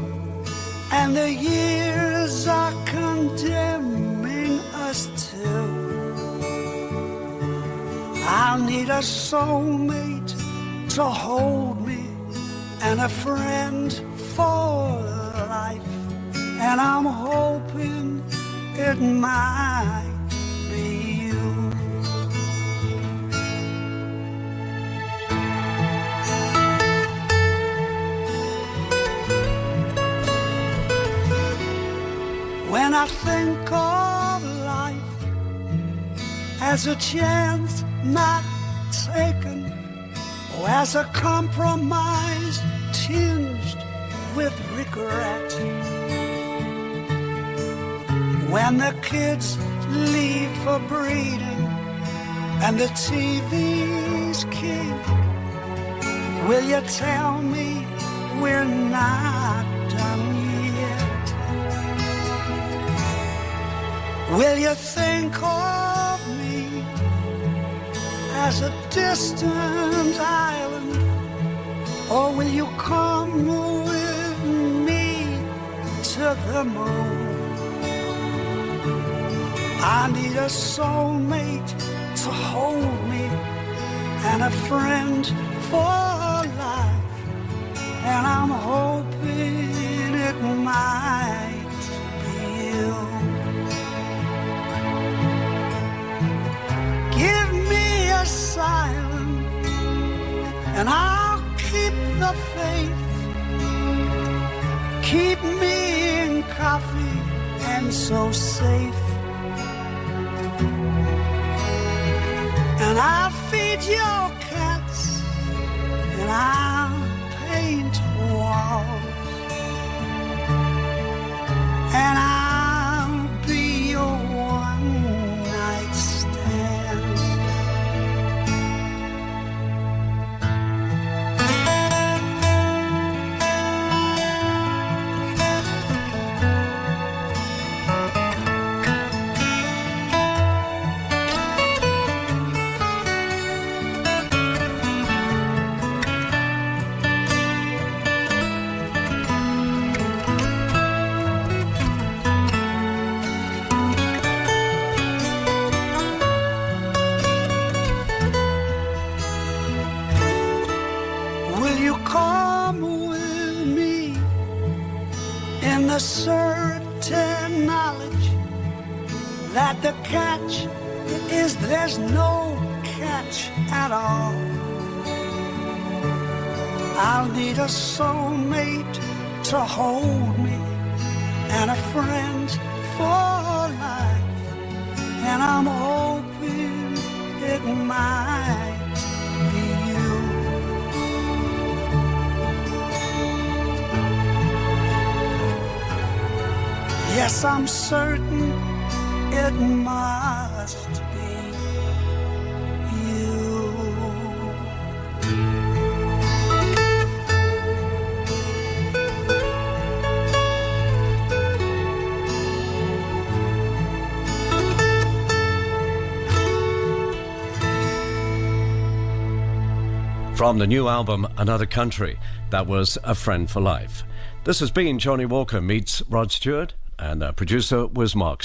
and the years are condemning us too, I'll need a soulmate to hold me and a friend for life, and I'm hoping it might be you. When I think of life as a chance not taken, or as a compromise tinged with regret, when the kids leave for breeding and the TV's king, will you tell me we're not done yet? Will you think of me as a distant island, or will you come with me to the moon? I need a soulmate to hold me and a friend for life, and I'm hoping it might be you. Give me a silence and I'll keep the faith. Keep me in coffee and so safe, and I'll feed your cats and I'll paint walls, and I'll be your one night stand. The certain knowledge that the catch is there's no catch at all. I'll need a soulmate to hold me and a friend for life, and I'm hoping it might be you. Yes, I'm certain it must be you. From the new album Another Country, that was A Friend for Life. This has been Johnnie Walker meets Rod Stewart, and our producer was Mark